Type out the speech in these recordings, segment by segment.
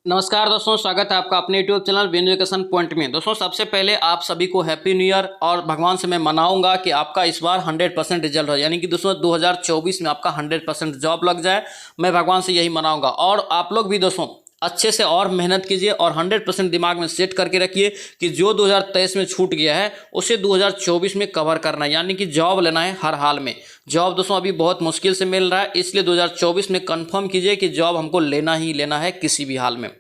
नमस्कार दोस्तों, स्वागत है आपका अपने YouTube channel win education point में। दोस्तों, सबसे पहले आप सभी को हैप्पी न्यू ईयर और भगवान से मैं मनाऊंगा कि आपका इस बार 100% रिजल्ट हो, यानी कि दोस्तों 2024 में आपका 100% जॉब लग जाए। मैं भगवान से यही मनाऊंगा और आप लोग भी दोस्तों अच्छे से और मेहनत कीजिए और 100% दिमाग में सेट करके रखिए कि जो 2023 में छूट गया है उसे 2024 में कवर करना है, यानी कि जॉब लेना है हर हाल में। जॉब दोस्तों अभी बहुत मुश्किल से मिल रहा है, इसलिए 2024 में कंफर्म कीजिए कि जॉब हमको लेना ही लेना है किसी भी हाल में।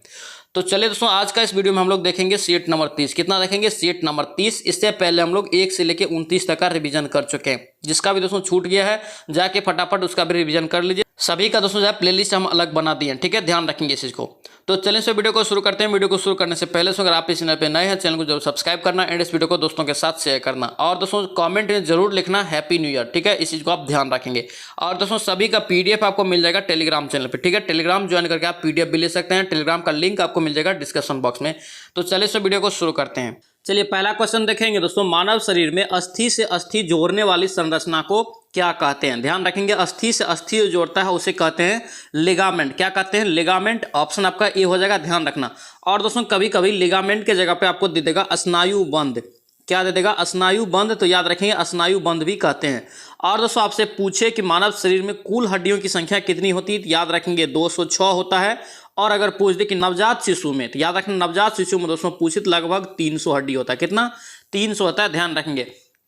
तो चलिए दोस्तों, आज का इस वीडियो में हम लोग देखेंगे सीट नंबर 30। कितना देखेंगे? Seat number 30। इससे पहले हम लोग 1 से लेकर 29 तक का रिवीजन कर चुके हैं। जिसका भी दोस्तों छूट गया है जाके फटाफट उसका भी रिवीजन कर लीजिए। सभी का दोस्तों जो है प्लेलिस्ट हम अलग बना दिए हैं, ठीक है, ध्यान रखेंगे इस चीज को। तो चलिए से वीडियो को शुरू करते हैं। वीडियो को शुरू करने से पहले अगर आप इस चैनल पे नए हैं, चैनल को जरूर सब्सक्राइब करना एंड इस वीडियो को दोस्तों के साथ शेयर करना। और दोस्तों कमेंट में जरूर लिखना हैप्पी न्यू ईयर, ठीक है, इस चीज को आप ध्यान रखेंगे। और दोस्तों सभी का पीडीएफ आपको मिल जाएगा टेलीग्राम चैनल पे, ठीक है, टेलीग्राम ज्वाइन करके आप पीडीएफ भी ले सकते हैं। टेलीग्राम का लिंक आपको मिल जाएगा डिस्क्रिप्शन बॉक्स में। तो चलिए से वीडियो को शुरू करते हैं। चलिए पहला क्वेश्चन देखेंगे दोस्तों, मानव शरीर में अस्थि से अस्थि जोड़ने वाली संरचना को क्या कहते हैं? ध्यान रखेंगे, अस्थि से अस्थि जो जोड़ता है उसे कहते हैं लिगामेंट। क्या कहते हैं? लिगामेंट। ऑप्शन आपका ए हो जाएगा, ध्यान रखना। और दोस्तों कभी कभी लिगामेंट के जगह पे आपको दे देगा स्नायु बंध। क्या दे देगा? स्नायु बंध। तो याद रखेंगे स्नायु बंध भी कहते हैं। और दोस्तों आपसे पूछे कि मानव शरीर में कुल हड्डियों की संख्या कितनी होती है? तो याद रखेंगे 206 होता है। और अगर पूछ दे कि नवजात शिशु में, तो याद रखें नवजात शिशु में दोस्तों पूछित लगभग 300 हड्डी होता है। कितना? 300 होता है, ध्यान रखेंगे।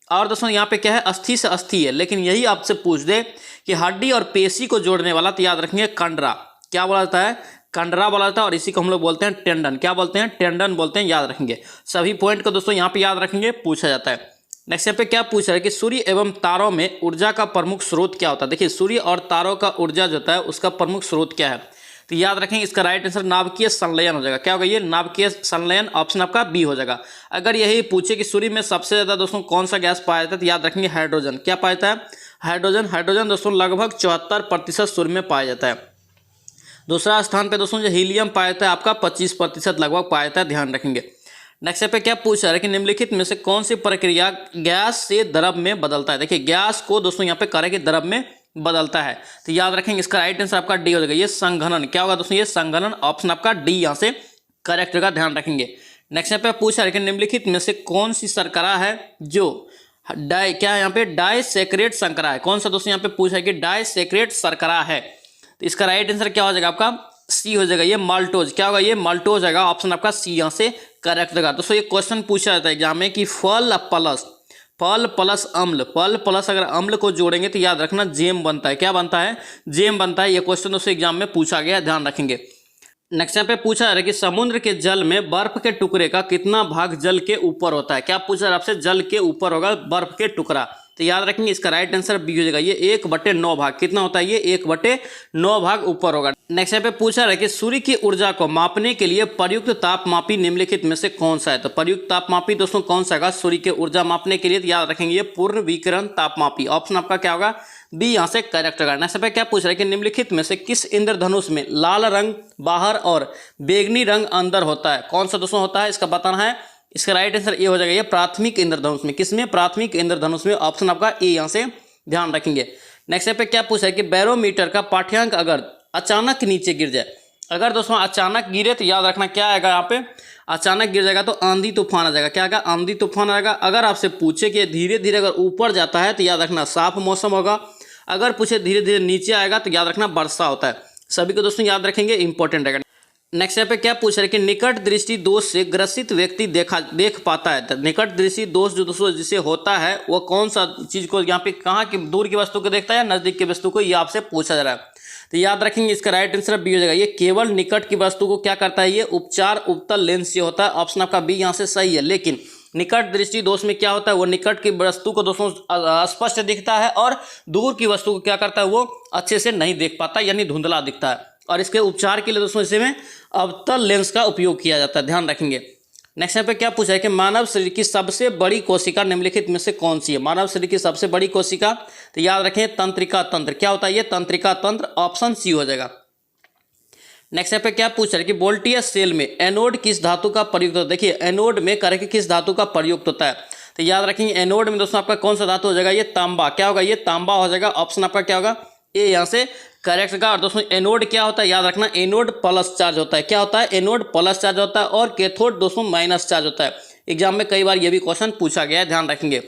और दोस्तों यहाँ पे क्या है? अस्थि से अस्थि है, लेकिन यही आपसे पूछ दे कि हड्डी और पेशी को जोड़ने वाला, तो याद रखेंगे कंडरा। क्या बोला जाता है? कंडरा बोला जाता है। और इसी को हम लोग बोलते हैं टेंडन। क्या बोलते हैं? टेंडन बोलते हैं, याद रखेंगे। सभी पॉइंट को दोस्तों यहाँ पे याद रखेंगे, पूछा जाता है। नेक्स्ट यहाँ पे क्या पूछ रहा है कि सूर्य एवं तारों में ऊर्जा का प्रमुख स्रोत क्या होता है? देखिए सूर्य और तारों का ऊर्जा जो होता है उसका प्रमुख स्रोत क्या है? तो याद रखेंगे इसका राइट आंसर नाभिकीय संलयन हो जाएगा। क्या होगा? ये नाभिकीय संलयन। ऑप्शन आपका बी हो जाएगा। अगर यही पूछे कि सूर्य में सबसे ज्यादा दोस्तों कौन सा गैस पाया जाता है, तो याद रखेंगे हाइड्रोजन। क्या पाया जाता है? हाइड्रोजन। हाइड्रोजन दोस्तों लगभग 74% सूर्य में पाया जाता है। दूसरा स्थान पे दोस्तों जो हीलियम पाया जाता है आपका 25% लगभग पाया जाता है, ध्यान रखेंगे। नेक्स्ट पे क्या पूछ रहा है कि निम्नलिखित में से कौन सी प्रक्रिया गैस से द्रव में बदलता है? देखिए गैस को दोस्तों यहाँ पे करे कि द्रव में बदलता है, तो याद रखेंगे इसका राइट आंसर आपका डी हो जाएगा। ये संघनन। क्या होगा दोस्तों? ये संघनन। ऑप्शन आपका डी यहाँ से करेक्ट होगा, ध्यान रखेंगे। नेक्स्ट पे पूछा है कि निम्नलिखित में से कौन सी शर्करा है जो क्या यहाँ पे डाइसैकेरेट शर्करा है? कौन सा दोस्तों यहाँ पे पूछा है कि डाइसैकेरेट शर्करा है? तो इसका राइट आंसर क्या हो जाएगा आपका? सी हो जाएगा। ये माल्टोज। क्या होगा? ये माल्टोज जाएगा। ऑप्शन आपका सी यहाँ से करेक्ट होगा। दोस्तों ये क्वेश्चन पूछा जाता है एग्जाम में कि फल प्लस अम्ल, फल प्लस अगर अम्ल को जोड़ेंगे तो याद रखना जेम बनता है। क्या बनता है? जेम बनता है। ये क्वेश्चन दोस्तों एग्जाम में पूछा गया, ध्यान रखेंगे। नेक्स्ट यहाँ पे पूछा जा रहा है कि समुद्र के जल में बर्फ के टुकड़े का कितना भाग जल के ऊपर होता है? क्या पूछा है आपसे? जल के ऊपर होगा बर्फ के टुकड़ा। तो याद रखेंगे इसका राइट आंसर बी हो जाएगा। ये 1/9 भाग। कितना होता है? ये 1/9 भाग ऊपर होगा। नेक्स्ट यहाँ पे पूछा रहा है कि सूर्य की ऊर्जा को मापने के लिए प्रयुक्त तापमापी निम्नलिखित में से कौन सा है? तो प्रयुक्त तापमापी दोस्तों कौन सा होगा सूर्य की ऊर्जा मापने के लिए? तो याद रखेंगे ये पूर्ण विकिरण तापमापी। ऑप्शन आपका क्या होगा? बी यहाँ से करेक्ट होगा। नेक्स्ट पे क्या पूछ रहा है कि निम्नलिखित में से किस इंद्रधनुष में लाल रंग बाहर और बैंगनी रंग अंदर होता है? कौन सा दोस्तों होता है? इसका बताना है। इसका राइट आंसर ये हो जाएगा। ये प्राथमिक इंद्रधनुष में। किसमें? प्राथमिक इंद्रधनुष में। ऑप्शन आपका ए यहाँ से ध्यान रखेंगे। नेक्स्ट पे क्या पूछा है कि बैरोमीटर का पाठ्यांक अगर अचानक नीचे गिर जाए, अगर दोस्तों अचानक गिरे तो याद रखना क्या आएगा यहाँ पे? अचानक गिर जाएगा तो आंधी तूफान आ जाएगा। क्या आएगा? आंधी तूफान आएगा। अगर आपसे पूछे कि धीरे धीरे अगर ऊपर जाता है तो याद रखना साफ मौसम होगा। अगर पूछे धीरे धीरे नीचे आएगा तो याद रखना वर्षा होता है। सभी को दोस्तों याद रखेंगे, इंपॉर्टेंट रहेगा। नेक्स्ट यहाँ पे क्या पूछ रहे हैं कि निकट दृष्टि दोष से ग्रसित व्यक्ति देख पाता है? तो निकट दृष्टि दोष जो दोस्तों जिसे होता है वो कौन सा चीज को यहाँ पे कहाँ की दूर की वस्तु को देखता है या नजदीक की वस्तु को, ये आपसे पूछा जा रहा है। तो याद रखेंगे इसका राइट आंसर बी हो जाएगा। ये केवल निकट की वस्तु को क्या करता है? ये उपचार उपतल लेंस से होता है। ऑप्शन आपका बी यहाँ से सही है। लेकिन निकट दृष्टि दोष में क्या होता है? वो निकट की वस्तु को दोस्तों स्पष्ट दिखता है और दूर की वस्तु को क्या करता है? वो अच्छे से नहीं देख पाता, यानी धुंधला दिखता है। और इसके उपचार के लिए दोस्तों इसमें अवतल लेंस का उपयोग किया जाता है, ध्यान रखेंगे। नेक्स्ट यहाँ पे क्या पूछा है कि मानव शरीर की सबसे बड़ी कोशिका निम्नलिखित में से कौन सी है? मानव शरीर की सबसे बड़ी कोशिका, तो याद रखें तंत्रिका तंत्र। क्या होता है? ये तंत्रिका तंत्र। ऑप्शन सी हो जाएगा। नेक्स्ट यहाँ पे क्या पूछ रहा है कि वोल्टियस सेल में एनोड किस धातु का प्रयुक्त होता है? देखिए एनोड में करके किस धातु का प्रयुक्त होता है? तो याद रखेंगे एनोड में दोस्तों आपका कौन सा धातु हो जाएगा? ये तांबा। क्या होगा? ये तांबा हो जाएगा। ऑप्शन आपका क्या होगा? ए यहाँ से करेक्ट का। और दोस्तों एनोड क्या होता है, याद रखना, एनोड प्लस चार्ज होता है। क्या होता है, एनोड प्लस चार्ज होता है, और कैथोड दोस्तों माइनस चार्ज होता है। एग्जाम में कई बार ये भी क्वेश्चन पूछा गया है, ध्यान रखेंगे।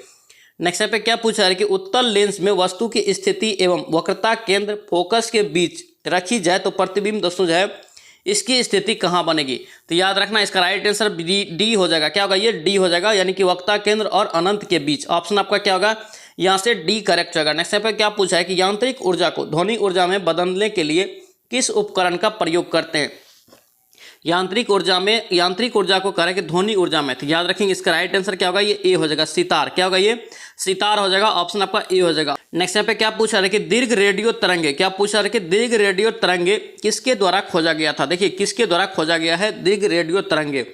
नेक्स्ट पे क्या पूछा है कि उत्तल लेंस में वस्तु की स्थिति एवं वक्रता केंद्र फोकस के बीच रखी जाए तो प्रतिबिंब दोस्तों जो है इसकी स्थिति कहाँ बनेगी। तो याद रखना इसका राइट आंसर डी हो जाएगा। क्या होगा, ये डी हो जाएगा, यानी कि वक्रता केंद्र और अनंत के बीच। ऑप्शन आपका क्या होगा, यहाँ से डी करेक्ट होगा। नेक्स्ट पे क्या पूछा है कि यांत्रिक ऊर्जा को ध्वनि ऊर्जा में बदलने के लिए किस उपकरण का प्रयोग करते हैं। यांत्रिक ऊर्जा को करें कि ध्वनि ऊर्जा में, तो याद रखेंगे इसका राइट आंसर क्या होगा, ये ए हो जाएगा, सितार। क्या होगा, ये सितार हो जाएगा। ऑप्शन आपका ए हो जाएगा। नेक्स्ट पे क्या पूछा है कि दीर्घ रेडियो तरंगे, क्या पूछा है कि दीर्घ रेडियो तरंगे किसके द्वारा खोजा गया था। देखिए किसके द्वारा खोजा गया है दीर्घ रेडियो तरंगे।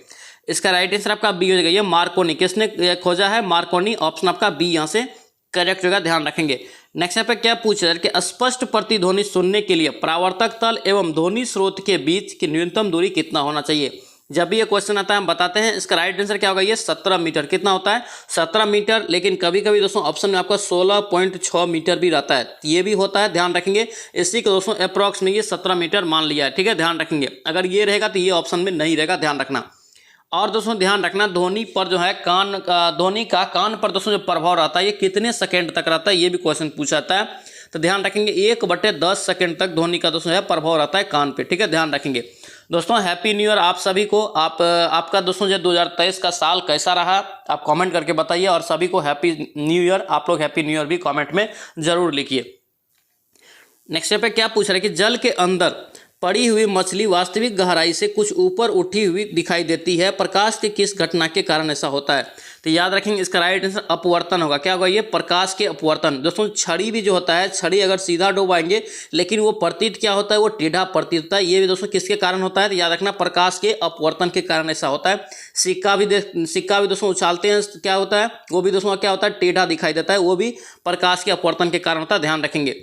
इसका राइट आंसर आपका बी हो जाएगा, ये मार्कोनी। किसने खोजा है, मार्कोनी। ऑप्शन आपका बी यहाँ से करेक्ट होगा, ध्यान रखेंगे। नेक्स्ट पे क्या पूछा है कि स्पष्ट प्रतिध्वनि सुनने के लिए परावर्तक तल एवं ध्वनि स्रोत के बीच की न्यूनतम दूरी कितना होना चाहिए। जब भी ये क्वेश्चन आता है हम बताते हैं, इसका राइट आंसर क्या होगा, ये 17 मीटर। कितना होता है, 17 मीटर। लेकिन कभी कभी दोस्तों ऑप्शन में आपका 16.6 मीटर भी रहता है, ये भी होता है, ध्यान रखेंगे। इसी को दोस्तों अप्रॉक्स में ये 17 मीटर मान लिया है, ठीक है, ध्यान रखेंगे। अगर ये रहेगा तो ये ऑप्शन में नहीं रहेगा, ध्यान रखना। और दोस्तों ध्यान रखना ध्वनि पर जो है ध्वनि का कान पर दोस्तों जो प्रभाव रहता है ये कितने सेकंड तक रहता है, ये भी क्वेश्चन पूछा जाता है। तो ध्यान रखेंगे 1/10 सेकंड तक ध्वनि का दोस्तों है प्रभाव रहता है कान पे, ठीक है, ध्यान रखेंगे। दोस्तों हैप्पी न्यू ईयर आप सभी को। आपका दोस्तों जो 2023 का साल कैसा रहा आप कमेंट करके बताइए, और सभी को हैप्पी न्यू ईयर। आप लोग हैप्पी न्यू ईयर भी कमेंट में जरूर लिखिए। नेक्स्ट पे क्या पूछ रहे हैं कि जल के अंदर पड़ी हुई मछली वास्तविक गहराई से कुछ ऊपर उठी हुई दिखाई देती है, प्रकाश के किस घटना के कारण ऐसा होता है। तो याद रखेंगे इसका राइट आंसर अपवर्तन होगा। क्या होगा, ये प्रकाश के अपवर्तन। दोस्तों छड़ी भी जो होता है, छड़ी अगर सीधा डुबाएंगे लेकिन वो प्रतीत क्या होता है, वो टेढ़ा प्रतीत होता है। ये भी दोस्तों किसके कारण होता है, तो याद रखना प्रकाश के अपवर्तन के कारण ऐसा होता है। सिक्का भी दोस्तों उछालते हैं, क्या होता है, वो भी दोस्तों क्या होता है, टेढ़ा दिखाई देता है, वो भी प्रकाश के अपवर्तन के कारण होता है, ध्यान रखेंगे।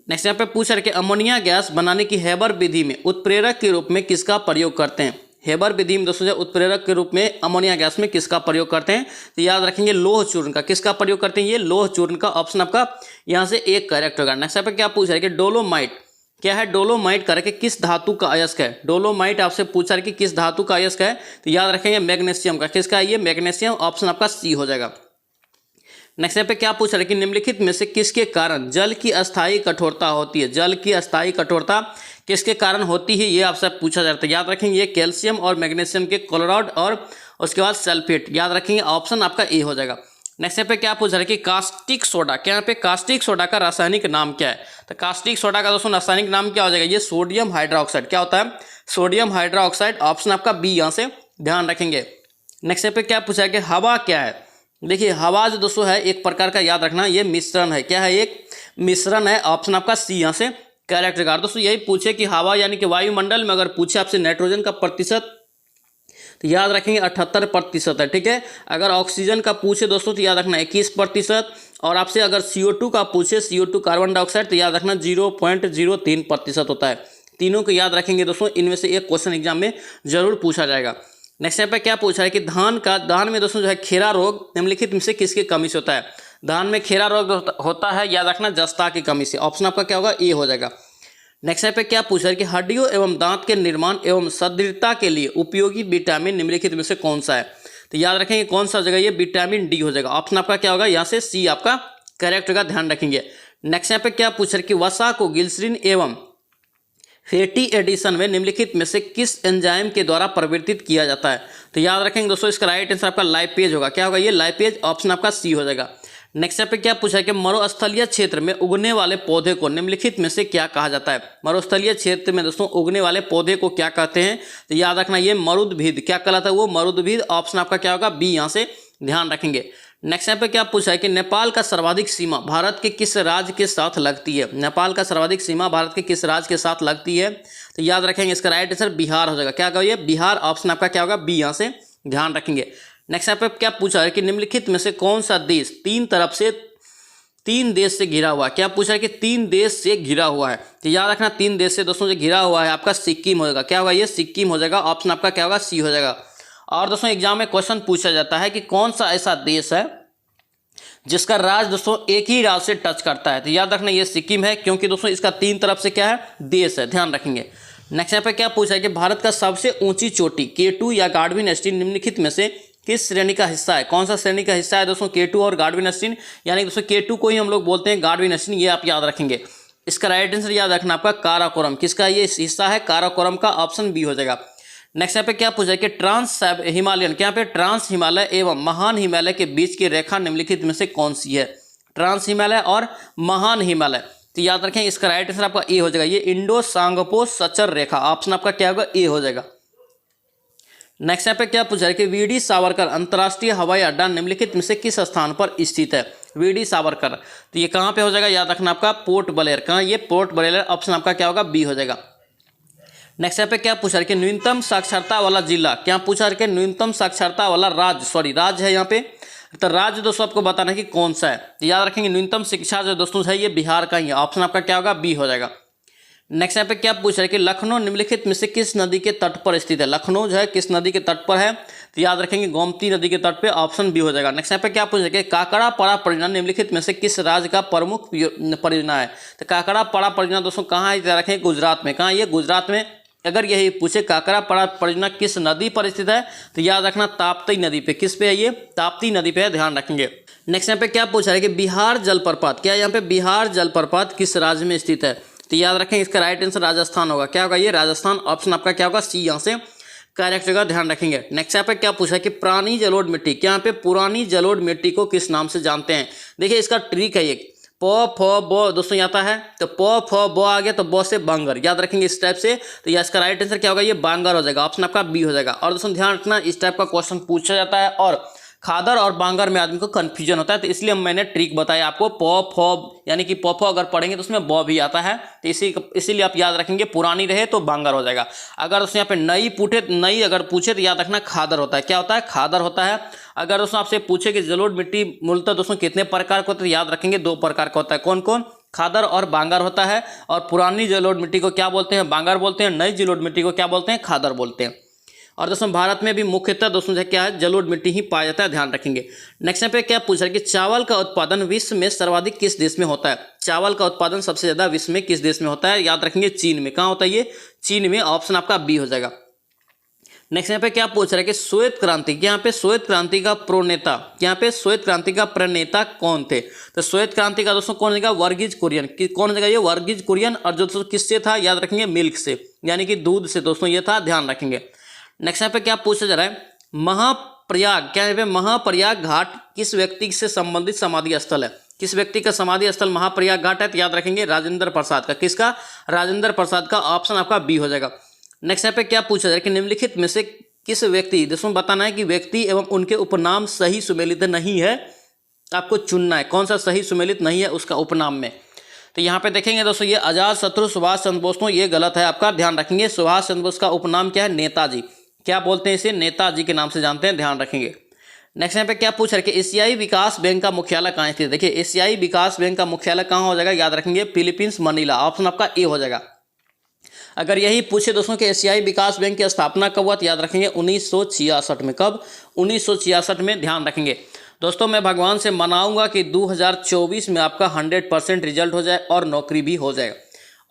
नेक्स्ट यहाँ पे पूछ रहे कि अमोनिया गैस बनाने की हेबर विधि में उत्प्रेरक के रूप में किसका प्रयोग करते हैं। हेबर विधि में दोस्तों उत्प्रेरक के रूप में अमोनिया गैस में किसका प्रयोग करते हैं, तो याद रखेंगे लोह चूर्ण का। किसका प्रयोग करते हैं, ये लोह चूर्ण का। ऑप्शन आपका यहाँ से एक करेक्ट होगा। नेक्स्ट यहाँ पे क्या पूछ रहे कि डोलोमाइट क्या है, डोलोमाइट करके किस धातु का अयस्क है। डोलोमाइट आपसे पूछा है कि किस धातु का अयस्क है, तो याद रखेंगे मैग्नीशियम का। किसका है, ये मैग्नीशियम। ऑप्शन आपका सी हो जाएगा। नेक्स्ट पे क्या पूछ रहे कि निम्नलिखित में से किसके कारण जल की अस्थायी कठोरता होती है। जल की अस्थायी कठोरता किसके कारण होती है, ये आपसे पूछा जाता है। याद रखेंगे ये कैल्शियम और मैग्नीशियम के क्लोराइड और उसके बाद सल्फेट। याद रखेंगे ऑप्शन आपका ए हो जाएगा। नेक्स्ट पे क्या पूछ रहे कि कास्टिक सोडा, क्या यहाँ पे कास्टिक सोडा का रासायनिक नाम क्या है। तो कास्टिक सोडा का दोस्तों रासायनिक नाम क्या हो जाएगा, ये सोडियम हाइड्रोक्साइड। क्या होता है, सोडियम हाइड्रोक्साइड। ऑप्शन आपका बी यहाँ से ध्यान रखेंगे। नेक्स्ट पे क्या पूछा है कि हवा क्या है। देखिए हवा जो दोस्तों है एक प्रकार का, याद रखना ये मिश्रण है। क्या है, एक मिश्रण है। ऑप्शन आपका सी यहाँ से करेक्ट होगा। दोस्तों यही पूछे कि हवा यानी कि वायुमंडल में अगर पूछे आपसे नाइट्रोजन का प्रतिशत, तो याद रखेंगे 78% है, ठीक है। अगर ऑक्सीजन का पूछे दोस्तों तो याद रखना 21%, और आपसे अगर CO2 का पूछे, CO2 कार्बन डाइऑक्साइड, तो याद रखना 0.03% होता है। तीनों को याद रखेंगे दोस्तों, इनमें से एक क्वेश्चन एग्जाम में जरूर पूछा जाएगा। नेक्स्ट पे क्या पूछा है कि धान में दोस्तों जो है खेरा रोग निम्नलिखित में से किसकी कमी से होता है। धान में खेरा रोग होता है, याद रखना जस्ता की कमी से। ऑप्शन आपका क्या होगा, ए हो जाएगा। नेक्स्ट पे क्या पूछा है कि हड्डियों एवं दांत के निर्माण एवं सुदृढ़ता के लिए उपयोगी विटामिन निम्नलिखित में से कौन सा है। तो याद रखेंगे कौन सा जगह, ये विटामिन डी हो जाएगा। ऑप्शन आपका क्या होगा, यहाँ से सी आपका करेक्ट होगा, ध्यान रखेंगे। नेक्स्ट पे क्या पूछा है कि वसा को ग्लिसरीन एवं फैटी एडिशन में निम्नलिखित में से किस एंजाइम के द्वारा परिवर्तित किया जाता है। तो याद रखेंगे दोस्तों इसका राइट आंसर आपका लाइपेज होगा। क्या होगा, ये लाइपेज। ऑप्शन आपका सी हो जाएगा। नेक्स्ट पे क्या पूछा है कि मरुस्थलीय क्षेत्र में उगने वाले पौधे को निम्नलिखित में से क्या कहा जाता है। मरुस्थलीय क्षेत्र में दोस्तों उगने वाले पौधे को क्या कहते हैं, तो याद रखना ये मरुद्भिद। क्या कहलाता है, वो मरुद्भिद। ऑप्शन आपका क्या होगा, बी यहाँ से ध्यान रखेंगे। नेक्स्ट यहाँ पे क्या पूछा है कि नेपाल का सर्वाधिक सीमा भारत के किस राज्य के साथ लगती है। नेपाल का सर्वाधिक सीमा भारत के किस राज्य के साथ लगती है, तो याद रखेंगे इसका राइट आंसर बिहार हो जाएगा। क्या होगा, ये बिहार। ऑप्शन आपका क्या होगा, बी यहाँ से ध्यान रखेंगे। नेक्स्ट यहाँ पे क्या पूछा है कि निम्नलिखित में से कौन सा देश तीन देश से घिरा हुआ है। क्या पूछा है कि 3 देश से घिरा हुआ है, तो याद रखना 3 देश से दोस्तों से घिरा हुआ है आपका सिक्किम हो जाएगा। क्या होगा, ये सिक्किम हो जाएगा। ऑप्शन आपका क्या होगा, सी हो जाएगा। और दोस्तों एग्जाम में क्वेश्चन पूछा जाता है कि कौन सा ऐसा देश है जिसका राज्य दोस्तों एक ही राज्य से टच करता है। तो याद रखना ये सिक्किम है, क्योंकि दोस्तों इसका 3 तरफ से क्या है, देश है, ध्यान रखेंगे। नेक्स्ट यहाँ पे क्या पूछा है कि भारत का सबसे ऊंची चोटी K2 या गार्डविन एस्टीन निम्नलिखित में से किस श्रेणी का हिस्सा है? कौन सा श्रेणी का हिस्सा है दोस्तों K2 और गार्डविन एस्टीन, यानी दोस्तों K2 को ही हम लोग बोलते हैं गार्डविन एस्टीन, ये आप याद रखेंगे। इसका राइट आंसर याद रखना आपका काराकोरम, किसका ये हिस्सा है, काराकोरम का, ऑप्शन बी हो जाएगा। नेक्स्ट यहाँ पे क्या पूछा है कि ट्रांस हिमालयन, क्या पे ट्रांस हिमालय एवं महान हिमालय के बीच की रेखा निम्नलिखित में से कौन सी है? ट्रांस हिमालय और महान हिमालय, तो याद रखें इसका राइट आंसर आपका ए हो जाएगा, ये इंडो सांगपो सचर रेखा, ऑप्शन आपका क्या होगा, ए हो जाएगा। नेक्स्ट यहाँ पे क्या पूछा है कि वीडी सावरकर अंतर्राष्ट्रीय हवाई अड्डा निम्नलिखित में से किस स्थान पर स्थित है? वीडी सावरकर, तो ये कहाँ पे हो जाएगा, याद रखना आपका पोर्ट ब्लेयर, कहाँ, ये पोर्ट ब्लेयर, ऑप्शन आपका क्या होगा, बी हो जाएगा। नेक्स्ट यहाँ पे क्या पूछा है कि न्यूनतम साक्षरता वाला जिला, क्या पूछा है कि न्यूनतम साक्षरता वाला राज्य है यहाँ पे, तो राज्य दोस्तों आपको बताना है कि कौन सा है, तो याद रखेंगे न्यूनतम शिक्षा जो दोस्तों है ये बिहार का ही है, ऑप्शन आपका क्या होगा, बी हो जाएगा। नेक्स्ट यहाँ पे क्या पूछ रहा है कि लखनऊ निम्नलिखित में से किस नदी के तट पर स्थित है? लखनऊ जो है किस नदी के तट पर है, तो याद रखेंगे गोमती नदी के तट पे, ऑप्शन बी हो जाएगा। नेक्स्ट यहाँ पे क्या पूछ रहा है कि काकड़ापाड़ा परियोजना निम्नलिखित में से किस राज्य का प्रमुख परियोजना है? तो काकड़ापाड़ा परियोजना दोस्तों कहाँ है, याद रखेंगे गुजरात में, कहाँ, ये गुजरात में। अगर यही पूछे काकड़ापाड़ा परियोजना किस नदी पर स्थित है, तो याद रखना ताप्ती नदी पे, किस पे है ये, ताप्ती नदी पे है, ध्यान रखेंगे। नेक्स्ट यहाँ पे क्या पूछा है कि बिहार जलप्रपात, क्या यहाँ पे बिहार जलप्रपात किस राज्य में स्थित है? तो याद रखें इसका राइट आंसर राजस्थान होगा, क्या होगा ये, राजस्थान, ऑप्शन आपका क्या होगा, सी यहाँ से करेक्ट होगा, ध्यान रखेंगे। नेक्स्ट यहाँ पे क्या पूछा है कि पुरानी जलोढ़ मिट्टी, क्या यहाँ पे पुरानी जलोढ़ मिट्टी को किस नाम से जानते हैं? देखिए इसका ट्रिक है, ये प फ ब दोस्तों आता है, तो प फ ब आ गया तो ब से बांगर, याद रखेंगे इस टाइप से, तो इसका राइट आंसर क्या होगा, ये बांगर हो जाएगा, ऑप्शन आपका बी हो जाएगा। और दोस्तों ध्यान रखना इस टाइप का क्वेश्चन पूछा जाता है और खादर और बांगर में आदमी को कंफ्यूजन होता है, तो इसलिए मैंने ट्रिक बताया आपको, प फ यानी कि प फ अगर पढ़ेंगे तो उसमें ब भी आता है, तो इसीलिए आप याद रखेंगे पुरानी रहे तो बांगर हो जाएगा। अगर दोस्तों यहाँ पे नई अगर पूछे तो याद रखना खादर होता है, क्या होता है, खादर होता है। अगर दोस्तों आपसे पूछे कि जलोढ़ मिट्टी मूलतः दोस्तों कितने प्रकार का होता है, याद रखेंगे 2 प्रकार का होता है, कौन कौन, खादर और बांगर होता है। और पुरानी जलोढ़ मिट्टी को क्या बोलते हैं, बांगर बोलते हैं, नई जलोढ़ मिट्टी को क्या बोलते हैं, खादर बोलते हैं। और दोस्तों भारत में भी मुख्यतः दोस्तों जो क्या है, जलोढ़ मिट्टी ही पाया जाता है, ध्यान रखेंगे। नेक्स्ट यहाँ पे क्या पूछ रहा है कि चावल का उत्पादन विश्व में सर्वाधिक किस देश में होता है? चावल का उत्पादन सबसे ज्यादा विश्व में किस देश में होता है? याद रखेंगे चीन में, कहाँ होता है ये, चीन में, ऑप्शन आपका बी हो जाएगा। नेक्स्ट यहाँ पे क्या पूछ रहा है कि श्वेत क्रांति, यहाँ पे श्वेत क्रांति का प्रणेता, यहाँ पे श्वेत क्रांति का प्रणेता कौन थे? तो श्वेत क्रांति का दोस्तों कौन जगह, वर्गीज कुरियन, कौन जगह ये, वर्गीज कुरियन, और जो दोस्तों किससे था, याद रखेंगे मिल्क से, यानी कि दूध से दोस्तों ये था, ध्यान रखेंगे। नेक्स्ट यहाँ पे क्या पूछा जा रहा है, महाप्रयाग, क्या यहाँ पे महाप्रयाग घाट किस व्यक्ति से संबंधित समाधि स्थल है? किस व्यक्ति का समाधि स्थल महाप्रयाग घाट है? तो याद रखेंगे राजेंद्र प्रसाद का, किसका, राजेंद्र प्रसाद का, ऑप्शन आपका बी हो जाएगा। नेक्स्ट यहाँ पे क्या पूछा जाए कि निम्नलिखित में से किस व्यक्ति, दोस्तों बताना है कि व्यक्ति एवं उनके उपनाम सही सुमेलित नहीं है, आपको चुनना है कौन सा सही सुमेलित नहीं है उसका उपनाम में। तो यहाँ पे देखेंगे दोस्तों ये अजात शत्रु सुभाष चंद्र बोस, ये गलत है आपका, ध्यान रखेंगे। सुभाष चंद्र बोस का उपनाम क्या है, नेताजी, क्या बोलते हैं इसे, नेताजी के नाम से जानते हैं, ध्यान रखेंगे। नेक्स्ट यहाँ पे क्या पूछ रहे हैं कि एशियाई विकास बैंक का मुख्यालय कहाँ स्थित है? देखिए एशियाई विकास बैंक का मुख्यालय कहाँ हो जाएगा, याद रखेंगे फिलीपींस मनीला, ऑप्शन आपका ए हो जाएगा। अगर यही पूछे दोस्तों कि एशियाई विकास बैंक की स्थापना कब हुआ, तो याद रखेंगे 1966 में, कब, 1966 में, ध्यान रखेंगे। दोस्तों मैं भगवान से मनाऊंगा कि 2024 में आपका 100% रिजल्ट हो जाए और नौकरी भी हो जाए।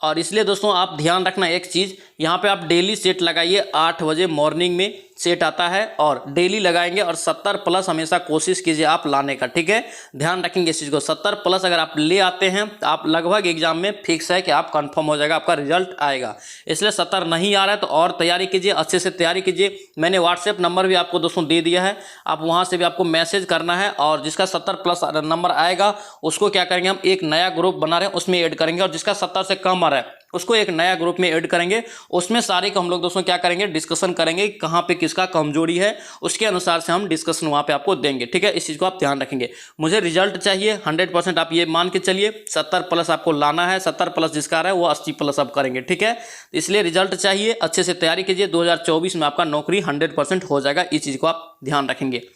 और इसलिए दोस्तों आप ध्यान रखना एक चीज़, यहाँ पे आप डेली सेट लगाइए, 8 बजे मॉर्निंग में सेट आता है और डेली लगाएंगे, और 70+ हमेशा कोशिश कीजिए आप लाने का, ठीक है, ध्यान रखेंगे इस चीज़ को। 70+ अगर आप ले आते हैं तो आप लगभग एग्जाम में फिक्स है कि आप कंफर्म हो जाएगा, आपका रिजल्ट आएगा। इसलिए 70 नहीं आ रहा है तो और तैयारी कीजिए, अच्छे से तैयारी कीजिए। मैंने व्हाट्सएप नंबर भी आपको दोस्तों दे दिया है, आप वहाँ से भी आपको मैसेज करना है, और जिसका 70+ नंबर आएगा उसको क्या करेंगे, हम एक नया ग्रुप बना रहे हैं उसमें ऐड करेंगे, और जिसका 70 से कम आ रहा है उसको एक नया ग्रुप में ऐड करेंगे। उसमें सारे को हम लोग दोस्तों क्या करेंगे, डिस्कशन करेंगे, कहाँ पे किसका कमजोरी है, उसके अनुसार से हम डिस्कशन वहाँ पे आपको देंगे, ठीक है। इस चीज़ को आप ध्यान रखेंगे। मुझे रिजल्ट चाहिए 100%, आप ये मान के चलिए 70+ आपको लाना है, 70+ जिसका आ रहा है वो 80+ आप करेंगे, ठीक है। इसलिए रिजल्ट चाहिए, अच्छे से तैयारी कीजिए, 2024 में आपका नौकरी 100% हो जाएगा, इस चीज़ को आप ध्यान रखेंगे।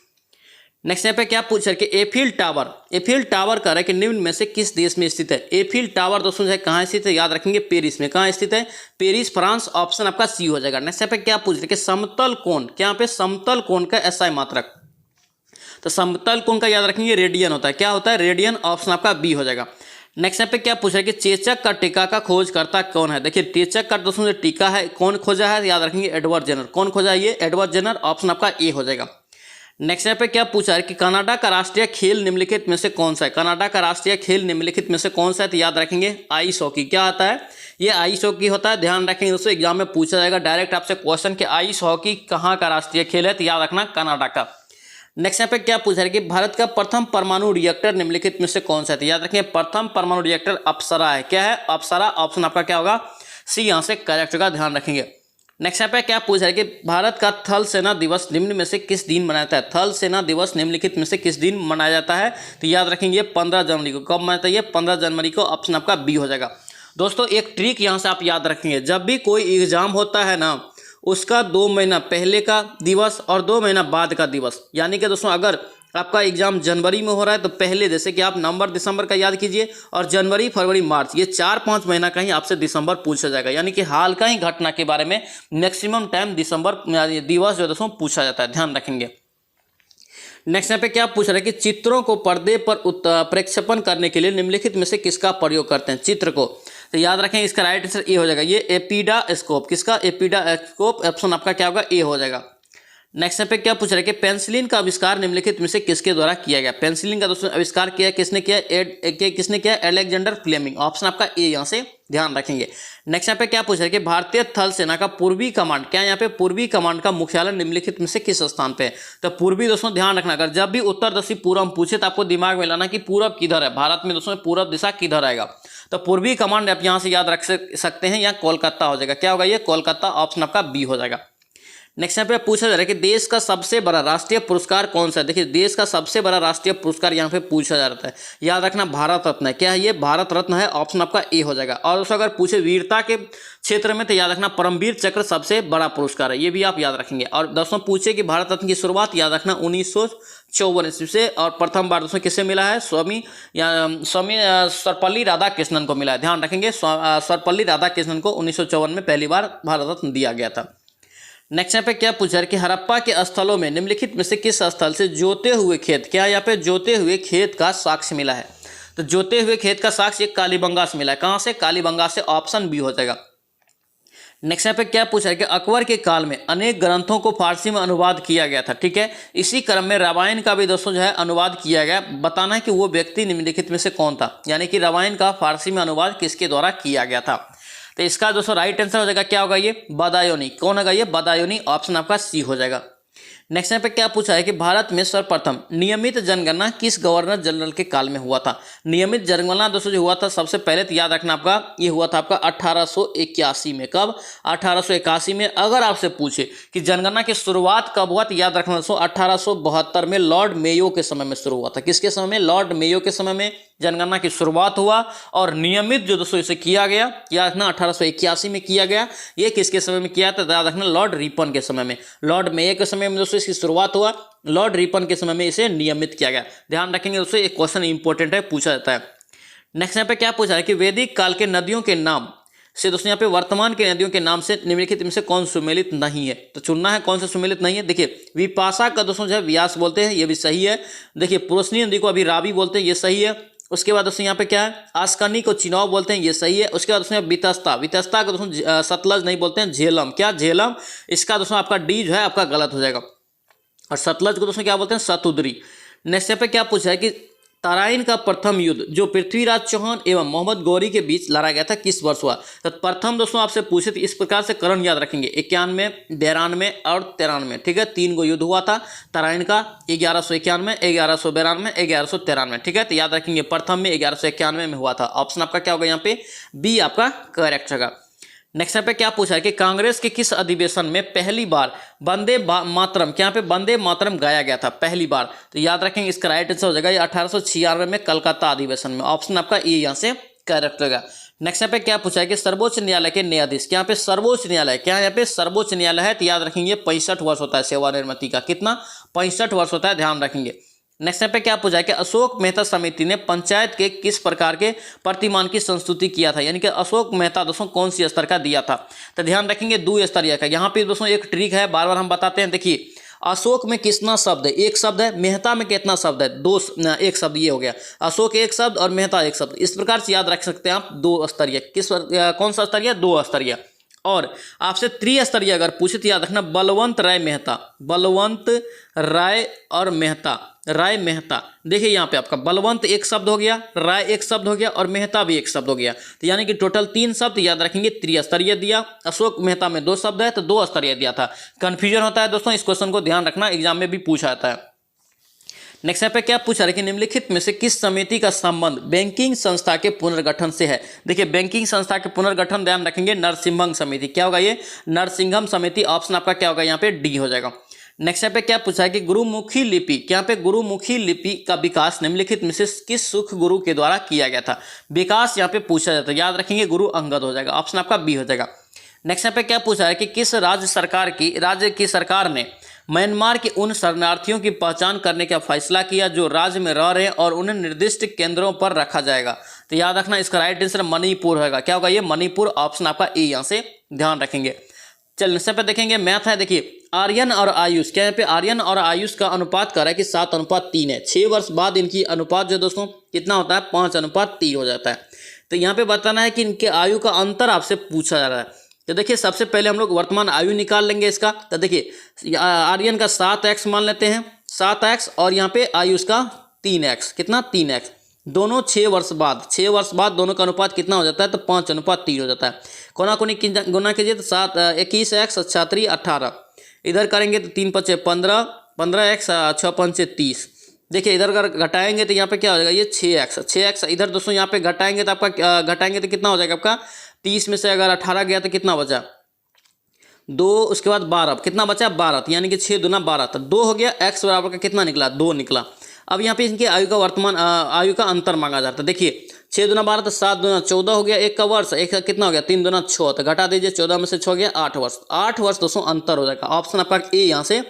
नेक्स्ट यहाँ पे क्या पूछ रहे कि एफिल टावर कह रहा है कि निम्न में से किस देश में स्थित है? एफिल टावर दोस्तों जो कहाँ स्थित है, याद रखेंगे पेरिस में, कहाँ स्थित है, पेरिस फ्रांस, ऑप्शन आपका सी हो जाएगा। नेक्स्ट यहाँ पे क्या पूछ रहे कि समतल कोण, क्या यहाँ पे समतल कोण का एसआई मात्रक, तो समतल कोण का याद रखेंगे रेडियन होता है। क्या होता है? रेडियन। ऑप्शन आपका बी हो जाएगा। नेक्स्ट यहाँ पे क्या पूछा है कि चेचक का टीका का खोजकर्ता कौन है? देखिए चेचक का दोस्तों जो टीका है कौन खोजा है? याद रखेंगे एडवर्ड जेनर। कौन खोजा है? ये एडवर्ड जेनर। ऑप्शन आपका ए हो जाएगा। नेक्स्ट यहाँ पे क्या पूछा है कि कनाडा का राष्ट्रीय खेल निम्नलिखित में से कौन सा है? कनाडा का राष्ट्रीय खेल निम्नलिखित में से कौन सा है? तो याद रखेंगे आइस हॉकी। क्या आता है? ये आइस हॉकी होता है। ध्यान रखेंगे दोस्तों, एग्जाम में पूछा जाएगा डायरेक्ट आपसे क्वेश्चन कि आइस हॉकी कहाँ का राष्ट्रीय खेल है? तो याद रखना कनाडा का। नेक्स्ट यहाँ पे क्या पूछा है कि भारत का प्रथम परमाणु रिएक्टर निम्नलिखित में से कौन सा है? तो याद रखेंगे प्रथम परमाणु रिएक्टर अप्सरा है। क्या है? अप्सरा। ऑप्शन आपका क्या होगा? सी यहाँ से करेक्ट होगा। ध्यान रखेंगे। नेक्स्ट यहाँ पे क्या पूछा है कि भारत का थल सेना दिवस निम्न में से किस दिन मनाया जाता है? थल सेना दिवस निम्नलिखित में से किस दिन मनाया जाता है? तो याद रखेंगे 15 जनवरी को। कब मनाता है? 15 जनवरी को। ऑप्शन आपका बी हो जाएगा। दोस्तों एक ट्रिक यहाँ से आप याद रखेंगे, जब भी कोई एग्जाम होता है ना, उसका 2 महीना पहले का दिवस और 2 महीना बाद का दिवस, यानी कि दोस्तों अगर आपका एग्जाम जनवरी में हो रहा है तो पहले जैसे कि आप नवंबर दिसंबर का याद कीजिए, और जनवरी फरवरी मार्च ये 4-5 महीना का ही आपसे दिसंबर पूछा जाएगा, यानी कि हाल का ही घटना के बारे में मैक्सिमम टाइम दिसंबर दिवस जो दोस्तों पूछा जाता है। ध्यान रखेंगे। नेक्स्ट यहाँ पे क्या पूछ रहा है कि चित्रों को पर्दे पर प्रक्षेपण करने के लिए निम्नलिखित में से किसका प्रयोग करते हैं? चित्र को। तो याद रखें इसका राइट आंसर ए हो जाएगा। ये एपिडास्कोप। किसका? एपिडास्कोप। ऑप्शन आपका क्या होगा? ए हो जाएगा। नेक्स्ट यहाँ पे क्या पूछ रहा है कि पेंसिलिन का आविष्कार निम्नलिखित में से किसके द्वारा किया गया? पेंसिलिन का दोस्तों आविष्कार किया किसने किया? किसने किया? Alexander Fleming. ऑप्शन आपका ए यहाँ से ध्यान रखेंगे। नेक्स्ट यहाँ पे क्या पूछ रहा है कि भारतीय थल सेना का पूर्वी कमांड, क्या यहाँ पे पूर्वी कमांड का मुख्यालय निम्नलिखित में से किस स्थान पे है? तो पूर्वी दोस्तों ध्यान रखना, अगर जब भी उत्तर दक्षिण पूर्व पूछे तो आपको दिमाग में लाना कि पूरब किधर है, भारत में दोस्तों पूरब दिशा किधर आएगा। तो पूर्वी कमांड आप यहाँ से याद रख सकते हैं, यहाँ कोलकाता हो जाएगा। क्या होगा? ये कोलकाता। ऑप्शन आपका बी हो जाएगा। नेक्स्ट यहाँ पे पूछा जा रहा है कि देश का सबसे बड़ा राष्ट्रीय पुरस्कार कौन सा है? देखिए देश का सबसे बड़ा राष्ट्रीय पुरस्कार यहाँ पे पूछा जा रहा है। याद रखना भारत रत्न है। क्या है? ये भारत रत्न है। ऑप्शन आपका ए हो जाएगा। और उसको अगर पूछे वीरता के क्षेत्र में तो याद रखना परमवीर चक्र सबसे बड़ा पुरस्कार है। ये भी आप याद रखेंगे। और दोस्तों पूछे कि भारत रत्न की शुरुआत याद रखना 1954 ईस्वी से, और प्रथम बार दोस्तों किससे मिला है? स्वामी सर्वपल्ली राधाकृष्णन को मिला है। ध्यान रखेंगे सर्वपल्ली राधाकृष्णन को 1954 में पहली बार भारत रत्न दिया गया था। नेक्स्ट यहाँ पे क्या पूछा है कि हड़प्पा के स्थलों में निम्नलिखित में से किस स्थल से जोते हुए खेत, क्या यहाँ पे जोते हुए खेत का साक्ष्य मिला है? तो जोते हुए खेत का साक्ष्य कालीबंगा से मिला है। कहाँ से? कालीबंगा से। ऑप्शन बी हो जाएगा। नेक्स्ट यहाँ पे क्या पूछा है कि अकबर के काल में अनेक ग्रंथों को फारसी में अनुवाद किया गया था। ठीक है, इसी क्रम में रामायण का भी दोस्तों जो है अनुवाद किया गया। बताना है कि वो व्यक्ति निम्नलिखित में से कौन था, यानी कि रामायण का फारसी में अनुवाद किसके द्वारा किया गया था? तो इसका दोस्तों राइट आंसर हो जाएगा क्या होगा? ये बदायूनी। कौन होगा? ये बदायूनी। ऑप्शन आपका सी हो जाएगा। नेक्स्ट यहाँ पे क्या पूछा है कि भारत में सर्वप्रथम नियमित जनगणना किस गवर्नर जनरल के काल में हुआ था? नियमित जनगणना दोस्तों जो हुआ था सबसे पहले तो याद रखना आपका ये हुआ था आपका 1881 में। कब? 1881 में। अगर आपसे पूछे कि जनगणना की शुरुआत कब हुआ तो याद रखना दोस्तों 1872 में लॉर्ड मेयो के समय में शुरू हुआ था। किसके समय में? लॉर्ड मेयो के समय में जनगणना की शुरुआत हुआ। और नियमित जो दोस्तों इसे किया गया, याद रखना 1881 में किया गया। ये किसके समय में किया था? याद रखना लॉर्ड रिपन के समय में। लॉर्ड मेयो के समय में दोस्तों इसकी शुरुआत हुआ, लॉर्ड रिपन के समय में इसे नियमित किया गया। ध्यान रखेंगे दोस्तों, एक क्वेश्चन इंपॉर्टेंट है, पूछा जाता है। नेक्स्ट यहाँ पे क्या पूछा है कि वैदिक काल के नदियों के नाम से दोस्तों यहाँ पे वर्तमान के नदियों के नाम से निम्नलिखित में से कौन सुमेलित नहीं है? तो चुनना है कौन सा सुमेलित नहीं है। देखिए विपाशा का दोस्तों जो है व्यास बोलते हैं, ये भी सही है। देखिए पुरुषनी नदी को अभी रावी बोलते हैं, ये सही है। उसके बाद दोस्तों यहाँ पे क्या है? आस्कनी को चिनाव बोलते हैं, ये सही है। उसके बाद दोस्तों वितस्ता को दोस्तों सतलज नहीं बोलते हैं, झेलम। क्या? झेलम। इसका दोस्तों आपका डी जो है आपका गलत हो जाएगा। और सतलज को दोस्तों क्या बोलते हैं? सतुद्री। नेक्स्ट यहाँ पे क्या पूछा है कि तराइन का प्रथम युद्ध जो पृथ्वीराज चौहान एवं मोहम्मद गौरी के बीच लड़ा गया था किस वर्ष हुआ? तो प्रथम दोस्तों आपसे पूछे तो इस प्रकार से करण याद रखेंगे 91, 92 और 93। ठीक है, 3 गो युद्ध हुआ था तराइन का, 1191, 1192, 1193। ठीक है, तो याद रखेंगे प्रथम में 1191 में हुआ था। ऑप्शन आपका क्या होगा? यहाँ पे बी आपका करेक्ट होगा। नेक्स्ट यहाँ पे क्या पूछा है कि कांग्रेस के किस अधिवेशन में पहली बार वंदे मातरम, क्या यहाँ पे वंदे मातरम गाया गया था पहली बार? तो याद रखेंगे इसका राइट आंसर हो जाएगा ये 1896 में कलकत्ता अधिवेशन में। ऑप्शन आपका ए यहाँ से करेक्ट होगा। नेक्स्ट यहाँ पे क्या पूछा है कि सर्वोच्च न्यायालय के न्यायाधीश, क्या यहाँ पे सर्वोच्च न्यायालय, क्या यहाँ पे सर्वोच्च न्यायालय है? तो याद रखेंगे 65 वर्ष होता है सेवानिवृत्ति का। कितना? 65 वर्ष होता है, ध्यान रखेंगे। नेक्स्ट यहाँ पे क्या पूछा है कि अशोक मेहता समिति ने पंचायत के किस प्रकार के प्रतिमान की संस्तुति किया था? यानी कि अशोक मेहता दोस्तों कौन सी स्तर का दिया था? तो ध्यान रखेंगे 2 स्तरीय का। यहाँ पे दोस्तों एक ट्रिक है, बार बार हम बताते हैं। देखिए अशोक में कितना शब्द है? एक शब्द है। मेहता में कितना शब्द है? दो, एक शब्द, ये हो गया। अशोक एक शब्द और मेहता एक शब्द। इस प्रकार से याद रख सकते हैं आप दो स्तरीय। कौन सा स्तरीय? दो स्तरीय। और आपसे त्रिस्तरीय अगर पूछे तो याद रखना बलवंत राय मेहता, बलवंत राय और मेहता, राय मेहता। देखिए यहाँ पे आपका बलवंत एक शब्द हो गया, राय एक शब्द हो गया और मेहता भी एक शब्द हो गया। तो यानी कि टोटल 3 शब्द याद रखेंगे। त्रिस्तरीय दिया, अशोक मेहता में 2 शब्द है तो 2 स्तरीय दिया था। कंफ्यूजन होता है दोस्तों, इस क्वेश्चन को ध्यान रखना, एग्जाम में भी पूछा जाता है। नेक्स्ट यहाँ पे क्या पूछा है कि निम्नलिखित में से किस समिति का संबंध बैंकिंग संस्था के पुनर्गठन से है? देखिए बैंकिंग संस्था के पुनर्गठन ध्यान रखेंगे नरसिम्हम समिति। क्या होगा ये? नरसिंघम समिति। ऑप्शन आपका क्या होगा यहाँ पे? डी हो जाएगा। नेक्स्ट यहाँ पे क्या पूछा है कि गुरुमुखी लिपि, क्या पे गुरुमुखी लिपि का विकास निम्नलिखित में से किस सुख गुरु के द्वारा किया गया था? विकास यहाँ पे पूछा जाता है, याद रखेंगे गुरु अंगद हो जाएगा। ऑप्शन आपका बी हो जाएगा। नेक्स्ट यहाँ पे क्या पूछा है कि किस राज्य की सरकार ने म्यांमार के उन शरणार्थियों की पहचान करने का फैसला किया जो राज्य में रह रहे हैं और उन्हें निर्दिष्ट केंद्रों पर रखा जाएगा? तो याद रखना इसका राइट आंसर मणिपुर होगा। क्या होगा ये? मणिपुर। ऑप्शन आपका ए यहाँ से ध्यान रखेंगे। चलिए इससे पे देखेंगे मैथ है। देखिए आर्यन और आयुष, क्या यहाँ पे आर्यन और आयुष का अनुपात कर रहा है कि 7:3 है। 6 वर्ष बाद इनकी अनुपात जो दोस्तों कितना होता है? 5:3 हो जाता है। तो यहाँ पे बताना है कि इनके आयु का अंतर आपसे पूछा जा रहा है। तो देखिए सबसे पहले हम लोग वर्तमान आयु निकाल लेंगे इसका। तो देखिए आर्यन का 7x मान लेते हैं, 7x, और यहाँ पे आयुष का 3x। कितना? 3x। दोनों 6 वर्ष बाद दोनों का अनुपात कितना हो जाता है? तो 5:3 हो जाता है। कोना कोनी गुना कीजिए तो 21x 6 18, इधर करेंगे तो 3 5 15, 15x 6 5 30। देखिए इधर अगर घटाएंगे तो यहाँ पे क्या हो जाएगा? ये 6x इधर दोस्तों यहाँ पे घटाएंगे तो आपका घटाएंगे तो कितना हो जाएगा आपका? 30 में से अगर 18 गया तो कितना बचा? 2, उसके बाद 12, कितना बचा? 12, यानी कि 6 दूना 12, तो 2 हो गया। x बराबर का कितना निकला? 2 निकला। अब यहाँ पे इनके आयु का वर्तमान आयु का अंतर मांगा जाता है। देखिए 6 दूना 12 तो 7 दूना 14 हो गया। एक का वर्ष, एक का कितना हो गया? 3 दूना 6, तो घटा दीजिए, 14 में से 6 गया 8 वर्ष। 8 वर्ष दोस्तों अंतर हो जाएगा। ऑप्शन आपका ए यहाँ से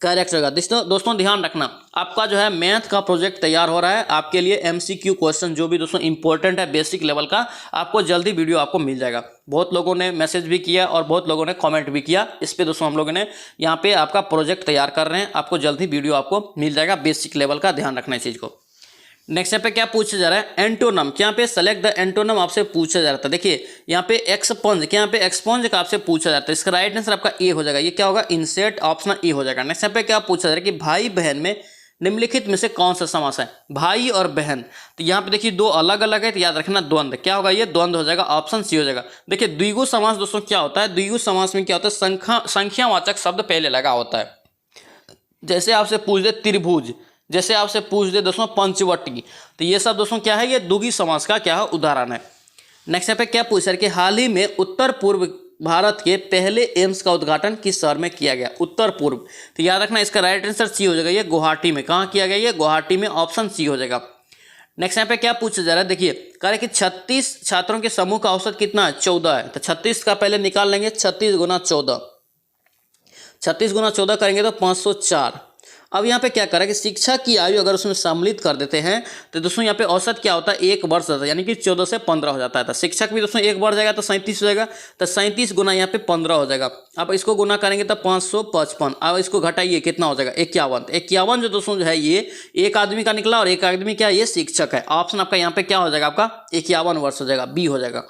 करेक्ट होगा। दोस्तों ध्यान रखना, आपका जो है मैथ का प्रोजेक्ट तैयार हो रहा है आपके लिए। एमसीक्यू क्वेश्चन जो भी दोस्तों इंपॉर्टेंट है बेसिक लेवल का, आपको जल्दी वीडियो आपको मिल जाएगा। बहुत लोगों ने मैसेज भी किया और बहुत लोगों ने कमेंट भी किया इस पे। दोस्तों हम लोगों ने यहाँ पे आपका प्रोजेक्ट तैयार कर रहे हैं, आपको जल्दी वीडियो आपको मिल जाएगा बेसिक लेवल का। ध्यान रखना इस चीज़ को। नेक्स्ट यहाँ पे क्या पूछा जा रहा है? एंटोनम। क्या यहाँ पे सेलेक्ट द एंटोनम आपसे पूछा जा रहा था। देखिए यहाँ पे एक्सपंज, क्या यहाँ पे एक्सपंज का आपसे पूछा जाता है। इसका राइट आंसर आपका ए हो जाएगा। ये क्या होगा? इंसेट। ऑप्शन ए हो जाएगा। नेक्स्ट यहाँ पे क्या पूछा जा रहा है कि भाई बहन में निम्नलिखित में से कौन सा समास है? भाई और बहन। तो यहाँ पे देखिए 2 अलग अलग है, तो याद रखना द्वंद्व। क्या होगा? ये द्वंद्व हो जाएगा। ऑप्शन सी हो जाएगा। देखिए द्विगु समास दोस्तों क्या होता है? द्विगु समास में क्या होता है? संख्यावाचक शब्द पहले लगा होता है। जैसे आपसे पूछ दे त्रिभुज, जैसे आपसे पूछ दे दोस्तों पंचवटी, तो ये सब दोस्तों क्या है? ये द्विगु समास का क्या है? उदाहरण है। नेक्स्ट यहाँ पे क्या पूछ रहा है कि हाल ही में उत्तर पूर्व भारत के पहले एम्स का उद्घाटन किस शहर में किया गया? उत्तर पूर्व। तो याद रखना इसका राइट आंसर सी हो जाएगा। ये गुवाहाटी में। कहाँ किया गया? ये गुवाहाटी में। ऑप्शन सी हो जाएगा। नेक्स्ट यहाँ पे क्या पूछा जा रहा है? देखिए कह रहे कि 36 छात्रों के समूह का औसत कितना है? 14 है। तो 36 का पहले निकाल लेंगे। 36 गुना 14, 36 गुना 14 करेंगे तो 504। अब यहाँ पे क्या करें कि शिक्षा की आयु अगर उसमें सम्मिलित कर देते हैं तो दोस्तों यहाँ पे औसत क्या होता है? 1 वर्ष होता है, यानी कि 14 से 15 हो जाता है। तो शिक्षक भी दोस्तों 1 बढ़ जाएगा तो 37 हो जाएगा। तो 37 गुना यहाँ पे 15 हो जाएगा। अब इसको गुना करेंगे तो 555। अब इसको घटाइए, कितना हो जाएगा? 51। 51 जो दोस्तों जो है ये एक आदमी का निकला, और एक आदमी क्या? ये शिक्षक है। ऑप्शन आपका यहाँ पे क्या हो जाएगा? आपका 51 वर्ष हो जाएगा। बी हो जाएगा।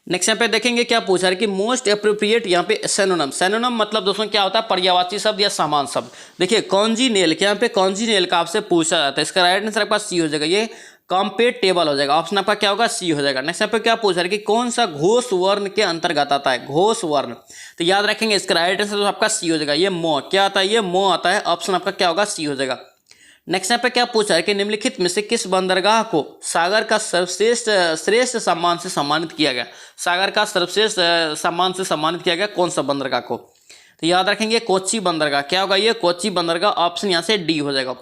नेक्स्ट यहाँ पे देखेंगे क्या पूछा है कि मोस्ट अप्रोप्रिएट यहाँ पे सिनोनिम। सिनोनिम मतलब दोस्तों क्या होता है? पर्यायवाची शब्द या समान शब्द। देखिए कॉन्जिनेल, क्या यहाँ पे कॉन्जिनेल का आपसे पूछा जाता है। इसका राइट आंसर आपके पास सी हो जाएगा। ये कॉम्पेटेबल हो जाएगा। ऑप्शन आपका क्या होगा? सी हो जाएगा। नेक्स्ट यहाँ पे क्या पूछा है कि कौन सा घोष वर्ण के अंतर्गत आता है? घोष वर्ण। तो याद रखेंगे इसका राइट आंसर आपका सी हो जाएगा। ये मो क्या आता है? ये मो आता है। ऑप्शन आपका क्या होगा? सी हो जाएगा। नेक्स्ट यहाँ पे क्या पूछा है कि निम्नलिखित में से किस बंदरगाह को सागर का श्रेष्ठ सम्मान से सम्मानित किया गया? सागर का सर्वश्रेष्ठ सम्मान से सम्मानित किया गया कौन सा बंदरगाह को? तो याद रखेंगे कोच्चि बंदरगाह। क्या होगा? ये कोच्चि बंदरगाह। ऑप्शन यहाँ से डी हो जाएगा।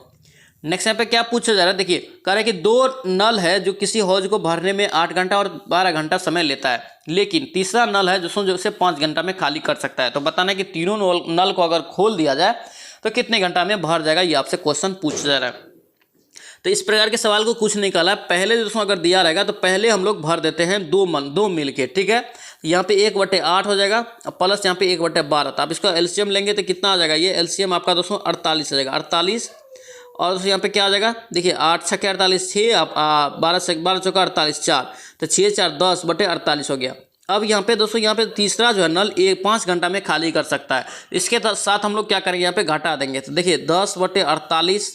नेक्स्ट यहाँ पे क्या पूछा जा रहा है? देखिए कह रहे हैं कि 2 नल है जो किसी हौज को भरने में 8 घंटा और 12 घंटा समय लेता है, लेकिन तीसरा नल है जो उसे 5 घंटा में खाली कर सकता है। तो बताना है कि तीनों नल को अगर खोल दिया जाए तो कितने घंटा में भर जाएगा? ये आपसे क्वेश्चन पूछा जा रहा है। तो इस प्रकार के सवाल को कुछ निकाला। पहले दोस्तों अगर दिया रहेगा तो पहले हम लोग भर देते हैं 2 मिल के, ठीक है। यहाँ पे 1/8 हो जाएगा प्लस यहाँ पे 1/12। तो आप इसका एलसीएम लेंगे तो कितना आ जाएगा, ये एलसीएम आपका दोस्तों 48 आ जाएगा, 48। और दोस्तों यहाँ पे क्या आ जाएगा, देखिए 8 छक्के 48, 6 आप 12 चौका 48, 4, तो 6 4 10/48 हो गया। अब यहाँ पे दोस्तों यहाँ पे तीसरा जो है नल 5 घंटा में खाली कर सकता है। इसके साथ हम लोग क्या करेंगे, यहाँ पे घटा देंगे। तो देखिए 10/48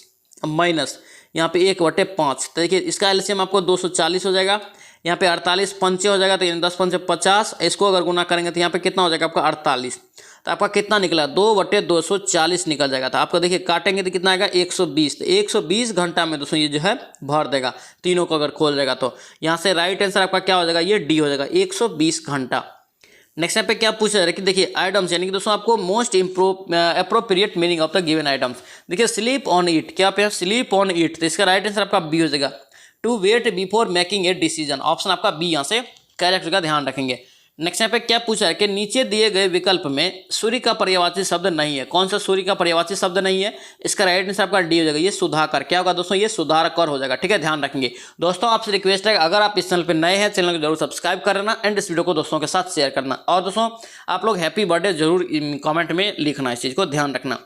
माइनस यहाँ पे 1/5, तो देखिए इसका एलसीएम आपको 240 हो जाएगा। यहाँ पे 48 पंचे हो जाएगा, तो यानी 10 पंचे 50। इसको अगर गुना करेंगे तो यहाँ पे कितना हो जाएगा आपका 48। तो आपका कितना निकला, 2/240 निकल जाएगा। तो आपका देखिए काटेंगे तो कितना आएगा 120। तो 120 घंटा में दोस्तों ये जो है भर देगा, तीनों को अगर खोल देगा। तो यहाँ से राइट आंसर आपका क्या हो जाएगा, ये डी हो जाएगा, 120 घंटा। नेक्स्ट यहाँ पे क्या पूछा जा रहा है कि देखिए आइटम्स, यानी कि दोस्तों आपको most appropriate meaning of the given items. देखिए स्लीप ऑन इट, क्या पे स्लीप ऑन इट, तो इसका राइट आंसर आपका बी हो जाएगा। To wait before making a decision, option आपका बी यहाँ से करेक्ट का ध्यान रखेंगे। नेक्स्ट यहाँ पे क्या पूछा है कि नीचे दिए गए विकल्प में सूर्य का पर्यायवाची शब्द नहीं है। कौन सा सूर्य का पर्यायवाची शब्द नहीं है, इसका राइट आंसर आपका डी हो जाएगा, ये सुधाकर। क्या होगा दोस्तों, ये सुधाकर हो जाएगा। ठीक है, ध्यान रखेंगे। दोस्तों आपसे रिक्वेस्ट है, अगर आप इस चैनल पे नए हैं, चैनल को जरूर सब्सक्राइब कर लेना एंड इस वीडियो को दोस्तों के साथ शेयर करना। और दोस्तों आप लोग हैप्पी बर्थडे जरूर कॉमेंट में लिखना, इस चीज़ को ध्यान रखना।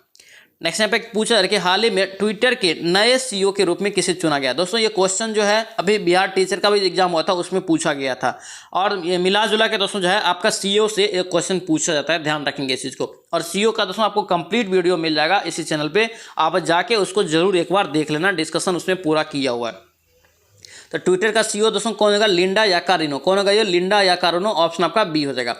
नेक्स्ट यहाँ पे पूछा है कि हाल ही में ट्विटर के नए सीईओ के रूप में किसे चुना गया। दोस्तों ये क्वेश्चन जो है अभी बिहार टीचर का भी एग्जाम हुआ था, उसमें पूछा गया था। और ये मिला जुला के दोस्तों जो है आपका सीईओ से एक क्वेश्चन पूछा जाता है, ध्यान रखेंगे इस चीज़ को। और सीईओ का दोस्तों आपको कंप्लीट वीडियो मिल जाएगा इसी चैनल पर, आप जाके उसको जरूर एक बार देख लेना, डिस्कशन उसमें पूरा किया हुआ है। तो ट्विटर का सीईओ दोस्तों कौन होगा, लिंडा याकारिनो। कौन होगा ये, लिंडा याकारिनो, ऑप्शन आपका बी हो जाएगा।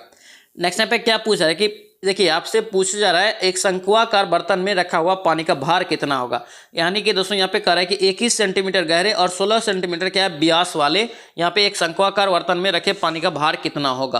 नेक्स्ट यहाँ पे क्या पूछा है कि देखिए आपसे पूछा जा रहा है एक शंकुआकार बर्तन में रखा हुआ पानी का भार कितना होगा। यानी कि दोस्तों यहाँ पे कह रहा है कि 21 सेंटीमीटर गहरे और 16 सेंटीमीटर क्या है व्यास वाले यहाँ पे एक शंकुआकार बर्तन में रखे पानी का भार कितना होगा।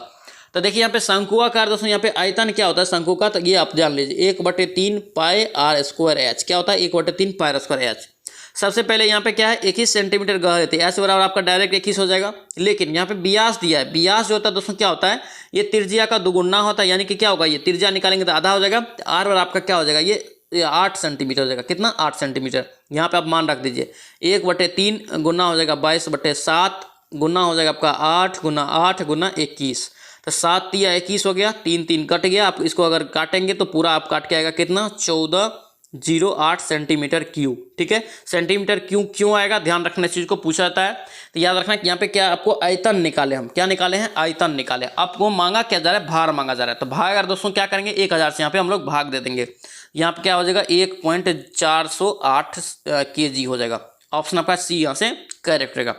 तो देखिए यहाँ पे शंकुआकार दोस्तों यहाँ पे आयतन क्या होता है शंकु का, तो ये आप जान लीजिए 1/3 पाई आर स्क्वायर एच। क्या होता है 1/3 पाई आर स्क्वायर एच। सबसे पहले यहाँ पे क्या है 21 सेंटीमीटर गहरे थे, एच बराबर आपका डायरेक्ट 21 हो जाएगा। लेकिन यहाँ पे व्यास दिया है, व्यास जो होता है दोस्तों क्या होता है, ये त्रिज्या का दुगुना होता है। यानी कि क्या होगा, ये त्रिज्या निकालेंगे तो आधा हो जाएगा। आर बराबर आपका क्या हो जाएगा, ये 8 सेंटीमीटर हो जाएगा। कितना, 8 सेंटीमीटर। यहाँ पे आप मान रख दीजिए 1/3 गुना हो जाएगा 22/7 गुना हो जाएगा आपका 8 गुना 8 गुना 21। तो 7 या 21 हो गया, 3 3 कट गया। आप इसको अगर काटेंगे तो पूरा आप काट के आएगा कितना, 1408 सेंटीमीटर क्यूब। ठीक है, सेंटीमीटर क्यूब क्यों आएगा, ध्यान रखना, इस चीज़ को पूछा जाता है। तो याद रखना कि यहाँ पे क्या आपको आयतन निकाले, हम क्या निकाले हैं, आयतन निकाले। आपको मांगा क्या जा रहा है, भार मांगा जा रहा है। तो भाग अगर दोस्तों क्या करेंगे 1000 से यहाँ पे हम लोग भाग दे देंगे। यहाँ पे क्या हो जाएगा 1.408 kg हो जाएगा। ऑप्शन आपका सी यहाँ से करेक्ट रहेगा।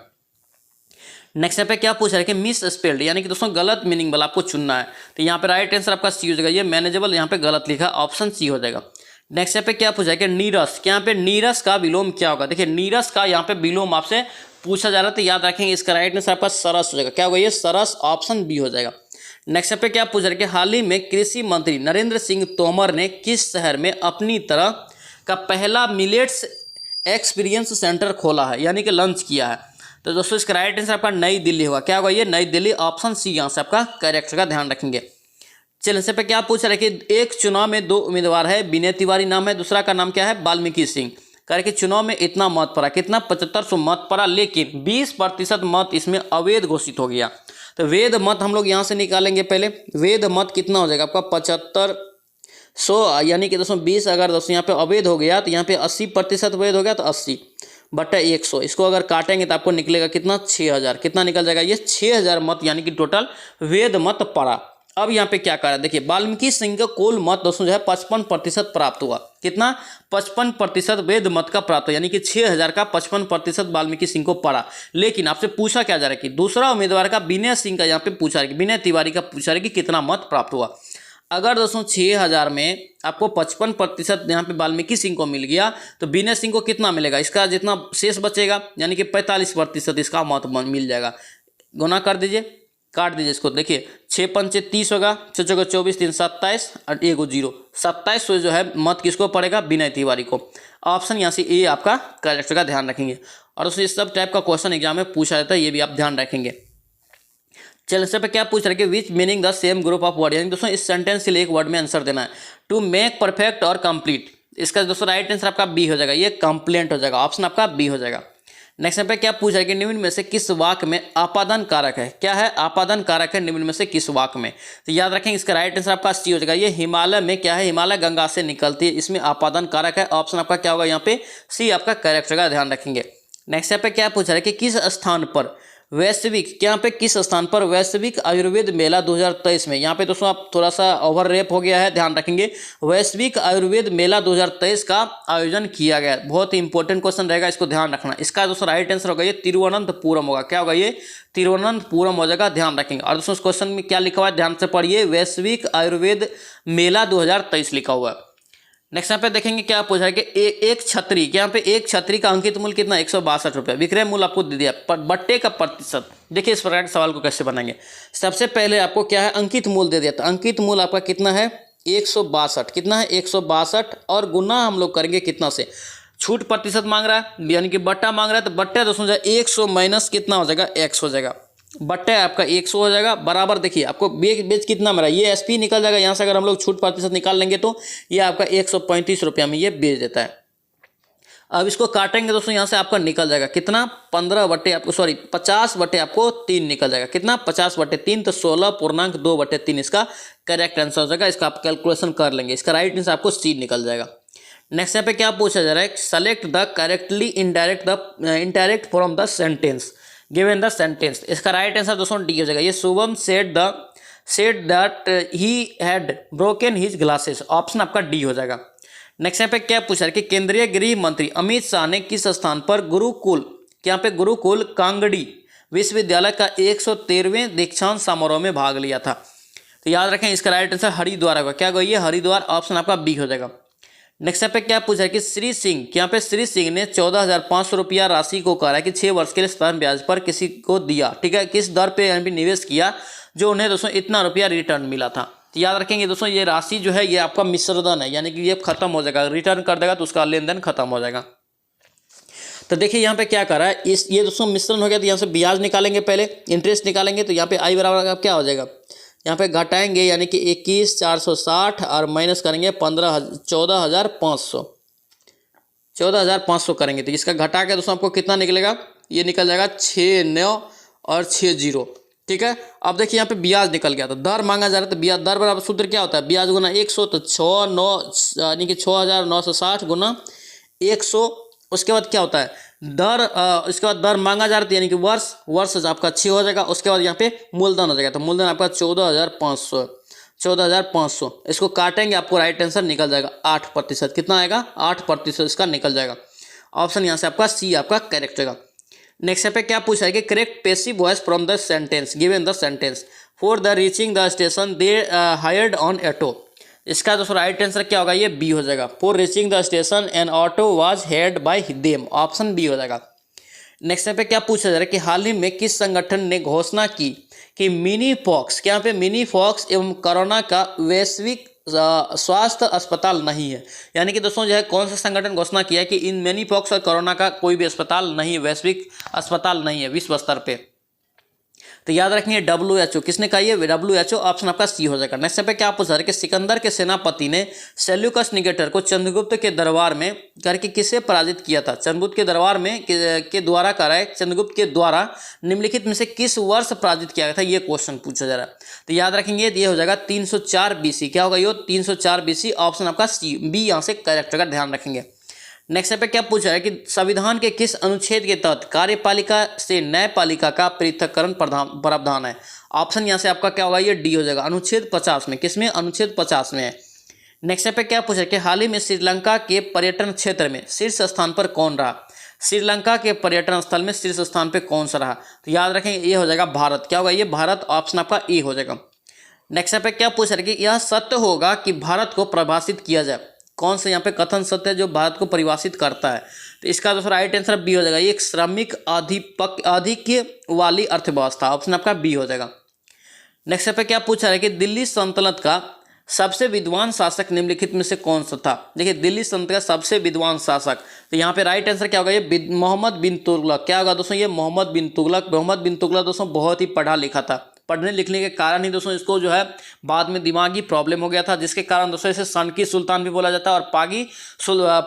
नेक्स्ट यहाँ पे क्या पूछ रहा है कि मिस स्पेल्ड, यानी कि दोस्तों गलत मीनिंग वाला आपको चुनना है। तो यहाँ पे राइट आंसर आपका सी हो जाएगा, ये मैनेजेबल यहाँ पे गलत लिखा, ऑप्शन सी हो जाएगा। नेक्स्ट यहाँ पे क्या पूछा है कि नीरस, क्या यहाँ पे नीरस का विलोम क्या होगा। देखिए नीरस का यहाँ पे विलोम आपसे पूछा जा रहा है, तो याद रखेंगे इसका राइट आंसर आपका सरस हो जाएगा। क्या होगा ये, सरस, ऑप्शन बी हो जाएगा। नेक्स्ट यहाँ पे क्या पूछ रहा है कि हाल ही में कृषि मंत्री नरेंद्र सिंह तोमर ने किस शहर में अपनी तरह का पहला मिलेट्स एक्सपीरियंस सेंटर खोला है, यानी कि लॉन्च किया है। तो दोस्तों इसका राइट आंसर आपका नई दिल्ली होगा। क्या होगा ये, नई दिल्ली, ऑप्शन सी यहाँ से आपका करेक्ट का ध्यान रखेंगे। चलिए इस पे क्या पूछ रहे कि एक चुनाव में 2 उम्मीदवार है, विनय तिवारी नाम है, दूसरा का नाम क्या है, वाल्मीकि सिंह। कह कि चुनाव में इतना मत पड़ा, कितना 7500 मत पड़ा, लेकिन 20% मत इसमें अवैध घोषित हो गया। तो वैध मत हम लोग यहाँ से निकालेंगे। पहले वैध मत कितना हो जाएगा आपका 7500, यानी कि दोस्तों 20 अगर दोस्तों यहाँ पे अवैध हो गया तो यहाँ पे 80% वैध हो गया, तो 80/100। इसको अगर काटेंगे तो आपको निकलेगा कितना, 6000। कितना निकल जाएगा ये, 6000 मत, यानी कि टोटल वैध मत पड़ा। अब यहाँ पे क्या कर रहा है, देखिए वाल्मीकि सिंह का कुल मत दोस्तों जो है 55% प्राप्त हुआ। कितना, 55% वैध मत का प्राप्त हुआ, यानी कि 6000 का 55% वाल्मीकि सिंह को पड़ा। लेकिन आपसे पूछा क्या जा रहा है कि दूसरा उम्मीदवार का विनय सिंह का यहाँ पे पूछा है कि विनय तिवारी का पूछा है कि कितना मत प्राप्त हुआ। अगर दोस्तों 6000 में आपको 55% यहाँ पे वाल्मीकि सिंह को मिल गया, तो विनय सिंह को कितना मिलेगा, इसका जितना शेष बचेगा यानी कि 45% इसका मत मिल जाएगा। गुना कर दीजिए, काट दीजिए इसको। देखिए 6 पंचे 30 होगा, 6 चौके 24, 3 27 और 1 0, 2700 जो है मत किसको पड़ेगा, विनय तिवारी को। ऑप्शन यहाँ से ए आपका करेक्ट का ध्यान रखेंगे। और उससे सब टाइप का क्वेश्चन एग्जाम में पूछा जाता है, ये भी आप ध्यान रखेंगे। चलिए इस पे क्या पूछ रहे हैं कि which meaning the same group of word, यानी दोस्तों इस सेंटेंस के लिए एक वर्ड में आंसर देना है। टू मेक परफेक्ट और कंप्लीट, इसका दोस्तों राइट आंसर आपका बी हो जाएगा, ये कंप्लेंट हो जाएगा, ऑप्शन आपका बी हो जाएगा। नेक्स्ट पे क्या पूछा है कि निम्न में से किस वाक्य में आपादन कारक है। क्या है? आपादन कारक है निम्न में से किस वाक्य में। तो याद रखेंगे इसका राइट आंसर आपका सी हो जाएगा। ये हिमालय में क्या है, हिमालय गंगा से निकलती है, इसमें आपादन कारक है। ऑप्शन आपका क्या होगा यहाँ पे सी आपका करेक्ट होगा, ध्यान रखेंगे। नेक्स्ट पे क्या पूछा है कि किस स्थान पर वैश्विक, यहाँ पे किस स्थान पर वैश्विक आयुर्वेद मेला 2023 में, यहाँ पे दोस्तों आप थोड़ा सा ओवर रेप हो गया है, ध्यान रखेंगे। वैश्विक आयुर्वेद मेला 2023 का आयोजन किया गया। बहुत ही इंपॉर्टेंट क्वेश्चन रहेगा, इसको ध्यान रखना। इसका दोस्तों राइट आंसर होगा ये तिरुवनंतपुरम होगा। क्या होगा ये? तिरुवनंतपुरम हो जाएगा, ध्यान रखेंगे। और दोस्तों इस क्वेश्चन में क्या लिखा हुआ है, ध्यान से पढ़िए, वैश्विक आयुर्वेद मेला 2023 लिखा हुआ है। नेक्स्ट यहाँ पे देखेंगे क्या पूछा है कि एक छतरी, यहाँ पे एक छतरी का अंकित मूल्य कितना, 162 रुपये। विक्रय मूल्य आपको दे दिया, पर बट्टे का प्रतिशत। देखिए इस प्रकार के सवाल को कैसे बनाएंगे। सबसे पहले आपको क्या है, अंकित मूल्य दे दिया, तो अंकित मूल्य आपका कितना है, 162। कितना है? 162। और गुना हम लोग करेंगे कितना से, छूट प्रतिशत मांग रहा है यानी कि बट्टा मांग रहा है, तो बट्टा दोस्तों 100 माइनस कितना हो जाएगा, x हो जाएगा। बट्टा आपका 100 हो जाएगा बराबर। देखिए आपको बेच कितना मिला, ये एसपी निकल जाएगा यहाँ से। अगर हम लोग छूट प्रतिशत निकाल लेंगे तो ये आपका 135 रुपया में ये बेच देता है। अब इसको काटेंगे दोस्तों, यहाँ से आपका निकल जाएगा कितना, 15 बटे आपको 50 बटे आपको 3 निकल जाएगा। कितना? 50 बटे 3, तो 16.2 बटे 3 इसका करेक्ट आंसर हो जाएगा। इसका आप कैलकुलेशन कर लेंगे, इसका राइट आंसर आपको सी निकल जाएगा। नेक्स्ट यहाँ पे क्या पूछा जा रहा है, select the correctly indirect from the sentence given the sentence. इसका राइट आंसर दोस्तों डी हो जाएगा। ये Shubham said that he had broken his glasses. Option आपका डी हो जाएगा। नेक्स्ट यहाँ पे क्या पूछा है कि केंद्रीय गृह मंत्री अमित शाह ने किस स्थान पर गुरुकुल, यहाँ पे गुरुकुल कांगड़ी विश्वविद्यालय का 113वें दीक्षांत समारोह में भाग लिया था। तो याद रखें इसका राइट आंसर हरिद्वार होगा। क्या होगा ये? हरिद्वार। ऑप्शन आपका बी हो जाएगा। नेक्स्ट पे क्या पूछा है कि श्री सिंह, यहाँ पे श्री सिंह ने 14,500 रुपया राशि को कहा है कि 6 वर्ष के लिए साधारण ब्याज पर किसी को दिया। ठीक है, किस दर पे यहाँ पे निवेश किया जो उन्हें दोस्तों इतना रुपया रिटर्न मिला था। तो याद रखेंगे दोस्तों ये राशि जो है ये आपका मिश्रधन है, यानी कि ये खत्म हो जाएगा, रिटर्न कर देगा तो उसका लेन देन खत्म हो जाएगा। तो देखिए यहाँ पे क्या कर रहा है, ये दोस्तों मिश्रण हो गया, तो यहाँ से ब्याज निकालेंगे, पहले इंटरेस्ट निकालेंगे। तो यहाँ पे आई बराबर क्या हो जाएगा, यहाँ पे घटाएंगे यानी कि 21,460 और माइनस करेंगे 14,500 करेंगे। तो इसका घटा के दोस्तों आपको कितना निकलेगा, ये निकल जाएगा 6 9 और 6 0। ठीक है, अब देखिए यहाँ पे ब्याज निकल गया, तो दर मांगा जा रहा है, तो ब्याज दर बराबर सूत्र क्या होता है, ब्याज गुना 100, तो 6 9 यानी कि 6,960 गुना 100। उसके बाद क्या होता है दर, इसके बाद दर मांगा जा रहा है यानी कि वर्ष आपका 6 हो जाएगा। उसके बाद यहाँ पे मूलधन हो जाएगा, तो मूलधन आपका 14,500। इसको काटेंगे आपको राइट आंसर निकल जाएगा 8%। कितना आएगा? 8% इसका निकल जाएगा। ऑप्शन यहाँ से आपका सी आपका करेक्ट होगा। नेक्स्ट पे क्या पूछा है कि correct passive voice from the sentence given the sentence for the reaching the station they hired on auto. इसका दोस्तों राइट आंसर क्या होगा, ये बी हो जाएगा। For reaching the station an auto was head by them. Option B हो जाएगा। Next पे क्या पूछा जा रहा है कि हाल ही में किस संगठन ने घोषणा की कि मिनी पॉक्स, क्या पे मिनी पॉक्स एवं कोरोना का वैश्विक स्वास्थ्य अस्पताल नहीं है। यानी कि दोस्तों जो है कौन सा संगठन घोषणा किया है कि इन मिनी पॉक्स और कोरोना का कोई भी अस्पताल नहीं है, वैश्विक अस्पताल नहीं है विश्व स्तर पे। तो याद रखेंगे WHO। किसने कहा ये? WHO। ऑप्शन आपका सी हो जाएगा। नेक्स्ट पे क्या पूछा है कि सिकंदर के सेनापति ने सेल्यूकस निकेटर को चंद्रगुप्त के दरबार में करके किसे पराजित किया था। चंद्रगुप्त के दरबार में के द्वारा करा है, चंद्रगुप्त के द्वारा निम्नलिखित में से किस वर्ष पराजित किया गया था, ये क्वेश्चन पूछा जा रहा है। तो याद रखेंगे ये हो जाएगा 304 BC। क्या होगा ये? 304 BC। ऑप्शन आपका सी बी यहाँ से करेक्ट होगा, ध्यान रखेंगे। नेक्स्ट पे क्या पूछा है कि संविधान के किस अनुच्छेद के तहत कार्यपालिका से न्यायपालिका का पृथक्करण प्रावधान है। ऑप्शन यहाँ से आपका क्या होगा, ये डी हो जाएगा। अनुच्छेद 50 में। किसमें? अनुच्छेद 50 में है। नेक्स्ट पे क्या पूछा है कि हाल ही में श्रीलंका के पर्यटन क्षेत्र में शीर्ष स्थान पर कौन रहा। श्रीलंका के पर्यटन स्थल में शीर्ष स्थान पर कौन सा रहा। तो याद रखेंगे ये हो जाएगा भारत। क्या होगा ये? भारत। ऑप्शन आपका ए हो जाएगा। नेक्स्ट पे क्या पूछा है कि यह सत्य होगा कि भारत को परिभाषित किया जाए। कौन सा यहाँ पे कथन सत्य है जो भारत को परिभाषित करता है। तो इसका दोस्तों राइट आंसर बी हो जाएगा। ये एक श्रमिक आधिक्य वाली अर्थव्यवस्था। ऑप्शन आपका बी हो जाएगा। नेक्स्ट पे क्या पूछा है कि दिल्ली सल्तनत का सबसे विद्वान शासक निम्नलिखित में से कौन सा था। देखिए दिल्ली सल्तनत का सबसे विद्वान शासक, तो यहाँ पे राइट आंसर क्या होगा, ये मोहम्मद बिन तुगलक। क्या होगा दोस्तों, ये मोहम्मद बिन तुगलक। मोहम्मद बिन तुगलक दोस्तों बहुत ही पढ़ा लिखा था, पढ़ने लिखने के कारण ही दोस्तों इसको जो है बाद में दिमागी प्रॉब्लम हो गया था, जिसके कारण दोस्तों इसे सनकी सुल्तान भी बोला जाता है और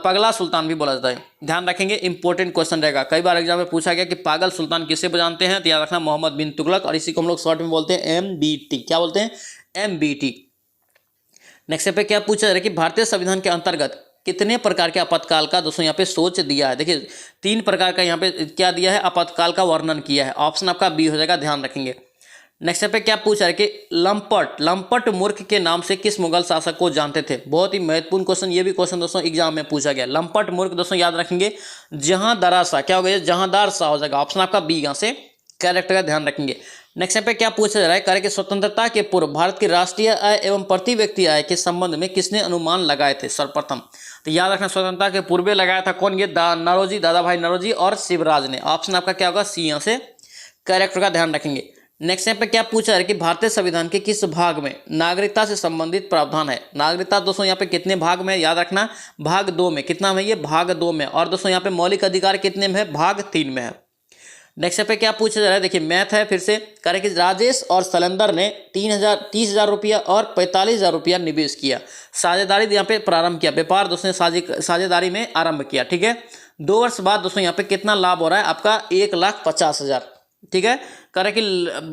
पगला सुल्तान भी बोला जाता है। ध्यान रखेंगे, इंपॉर्टेंट क्वेश्चन रहेगा। कई बार एग्जाम में पूछा गया कि पागल सुल्तान किसे जानते हैं, तो याद रखना मोहम्मद बिन तुगलक, और इसी को हम लोग शॉर्ट में बोलते हैं MBT। क्या बोलते हैं? MBT। नेक्स्ट पे क्या पूछा जा रहा है कि भारतीय संविधान के अंतर्गत कितने प्रकार के आपातकाल का दोस्तों यहाँ पे सोच दिया है। देखिए 3 प्रकार का यहाँ पे क्या दिया है, आपातकाल का वर्णन किया है। ऑप्शन आपका बी हो जाएगा, ध्यान रखेंगे। नेक्स्ट पे क्या पूछा है कि लंपट मूर्ख के नाम से किस मुगल शासक को जानते थे। बहुत ही महत्वपूर्ण क्वेश्चन, ये भी क्वेश्चन दोस्तों एग्जाम में पूछा गया। लंपट मूर्ख दोस्तों याद रखेंगे जहांदार शाह, क्या हो गया, जहांदार शाह हो जाएगा। ऑप्शन आपका बी यहाँ से करेक्ट का, ध्यान रखेंगे। नेक्स्ट पे क्या पूछा जा रहा है, कार्य कि स्वतंत्रता के पूर्व भारत की राष्ट्रीय आय एवं प्रति व्यक्ति आय के संबंध में किसने अनुमान लगाए थे सर्वप्रथम। तो याद रखना स्वतंत्रता के पूर्व लगाया था कौन, ये नौरोजी, दादा भाई नौरोजी और शिवराज ने। ऑप्शन आपका क्या होगा, सी यहाँ से करेक्ट का, ध्यान रखेंगे। नेक्स्ट पे क्या पूछा है कि भारतीय संविधान के किस भाग में नागरिकता से संबंधित प्रावधान है। नागरिकता दोस्तों यहाँ पे कितने भाग में, याद रखना भाग 2 में। कितना में, ये भाग 2 में। और दोस्तों यहाँ पे मौलिक अधिकार कितने में है, भाग 3 में है। नेक्स्ट पे क्या पूछा जा रहा है, देखिए मैथ है फिर से। कह रहे कि राजेश और सलेंदर ने 30,000 रुपया और 45,000 रुपया निवेश किया, साझेदारी यहाँ पे प्रारंभ किया, व्यापार दोस्तों साझेदारी में आरंभ किया। ठीक है, 2 वर्ष बाद दोस्तों यहाँ पे कितना लाभ हो रहा है आपका, 1,50,000। ठीक है, कह रहे कि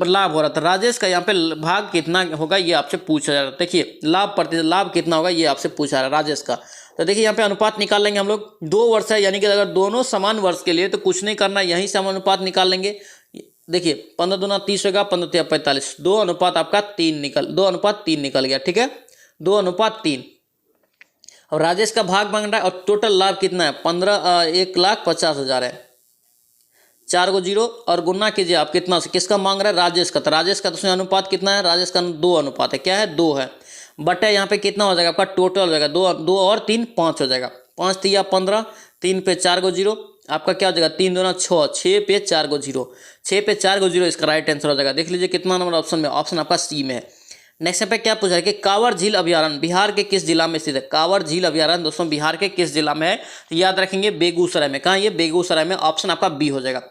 लाभ हो रहा था। राजेश का यहाँ पे भाग कितना होगा ये आपसे पूछा जा रहा है। देखिए लाभ कितना होगा ये आपसे पूछा जा रहा है राजेश का। तो देखिए यहाँ पे अनुपात निकाल लेंगे हम लोग। 2 वर्ष है, यानी कि अगर दोनों समान वर्ष के लिए तो कुछ नहीं करना, यहीं से हम अनुपात निकाल लेंगे। देखिए 15 दूना 30 होगा, 15 तिया 45, 2 अनुपात आपका 3 निकल गया। ठीक है, 2 अनुपात 3। और राजेश का भाग मांग रहा है और टोटल लाभ कितना है, 1,50,000 है। 4 को 0 और गुना कीजिए आप, कितना से किसका मांग रहा है, राजेश का। तो राजेश का दोस्तों अनुपात कितना है, राजेश का 2 अनुपात है। क्या है, 2 है। बट यहाँ पे कितना हो जाएगा आपका, टोटल हो जाएगा 2 और 3 5 हो जाएगा। 5 तिया 15, 3 पे 4 को 0, आपका क्या हो जाएगा, 3 दूना 6, 6 पे 4 को 0, 6 पे 4 को 0 इसका राइट आंसर हो जाएगा। देख लीजिए कितना नंबर ऑप्शन में, ऑप्शन आपका सी में है। नेक्स्ट पे क्या पूछा है कि कांवर झील अभयारण्य बिहार के किस जिला में स्थित है। कांवर झील अभयारण्य दोस्तों बिहार के किस जिला में है, तो याद रखेंगे बेगूसराय में। कहाँ, ये बेगूसराय में। ऑप्शन आपका बी हो जाएगा।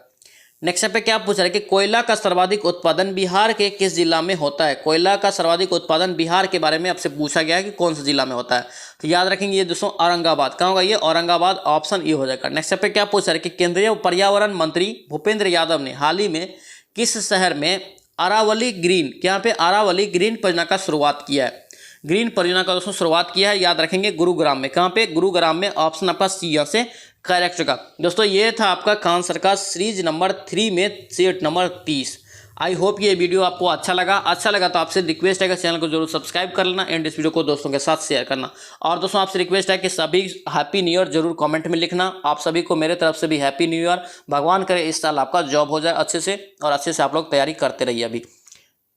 नेक्स्ट पे क्या पूछ रहा है कि कोयला का सर्वाधिक उत्पादन बिहार के किस जिला में होता है। कोयला का सर्वाधिक उत्पादन बिहार के बारे में आपसे पूछा गया है कि कौन से जिला में होता है, तो याद रखेंगे ये दोस्तों औरंगाबाद। कहाँ होगा, ये औरंगाबाद। ऑप्शन ए हो जाएगा। नेक्स्ट पे क्या पूछ रहा है कि केंद्रीय पर्यावरण मंत्री भूपेंद्र यादव ने हाल ही में किस शहर में अरावली ग्रीन, यहाँ पे अरावली ग्रीन परियोजना का शुरुआत किया है। ग्रीन परियोजना का दोस्तों शुरुआत किया है, याद रखेंगे गुरुग्राम में। कहाँ पे, गुरुग्राम में। ऑप्शन आपका सी यहाँ से करेक्ट का। दोस्तों ये था आपका खान सर का सीरीज नंबर 3 में सेट नंबर 30। आई होप ये वीडियो आपको अच्छा लगा तो आपसे रिक्वेस्ट है कि चैनल को जरूर सब्सक्राइब कर लेना एंड इस वीडियो को दोस्तों के साथ शेयर करना। और दोस्तों आपसे रिक्वेस्ट है कि सभी हैप्पी न्यू ईयर जरूर कमेंट में लिखना। आप सभी को मेरे तरफ से भी हैप्पी न्यू ईयर। भगवान करे इस साल आपका जॉब हो जाए अच्छे से, और अच्छे से आप लोग तैयारी करते रहिए अभी।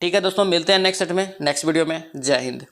ठीक है दोस्तों, मिलते हैं नेक्स्ट सेट में, नेक्स्ट वीडियो में। जय हिंद।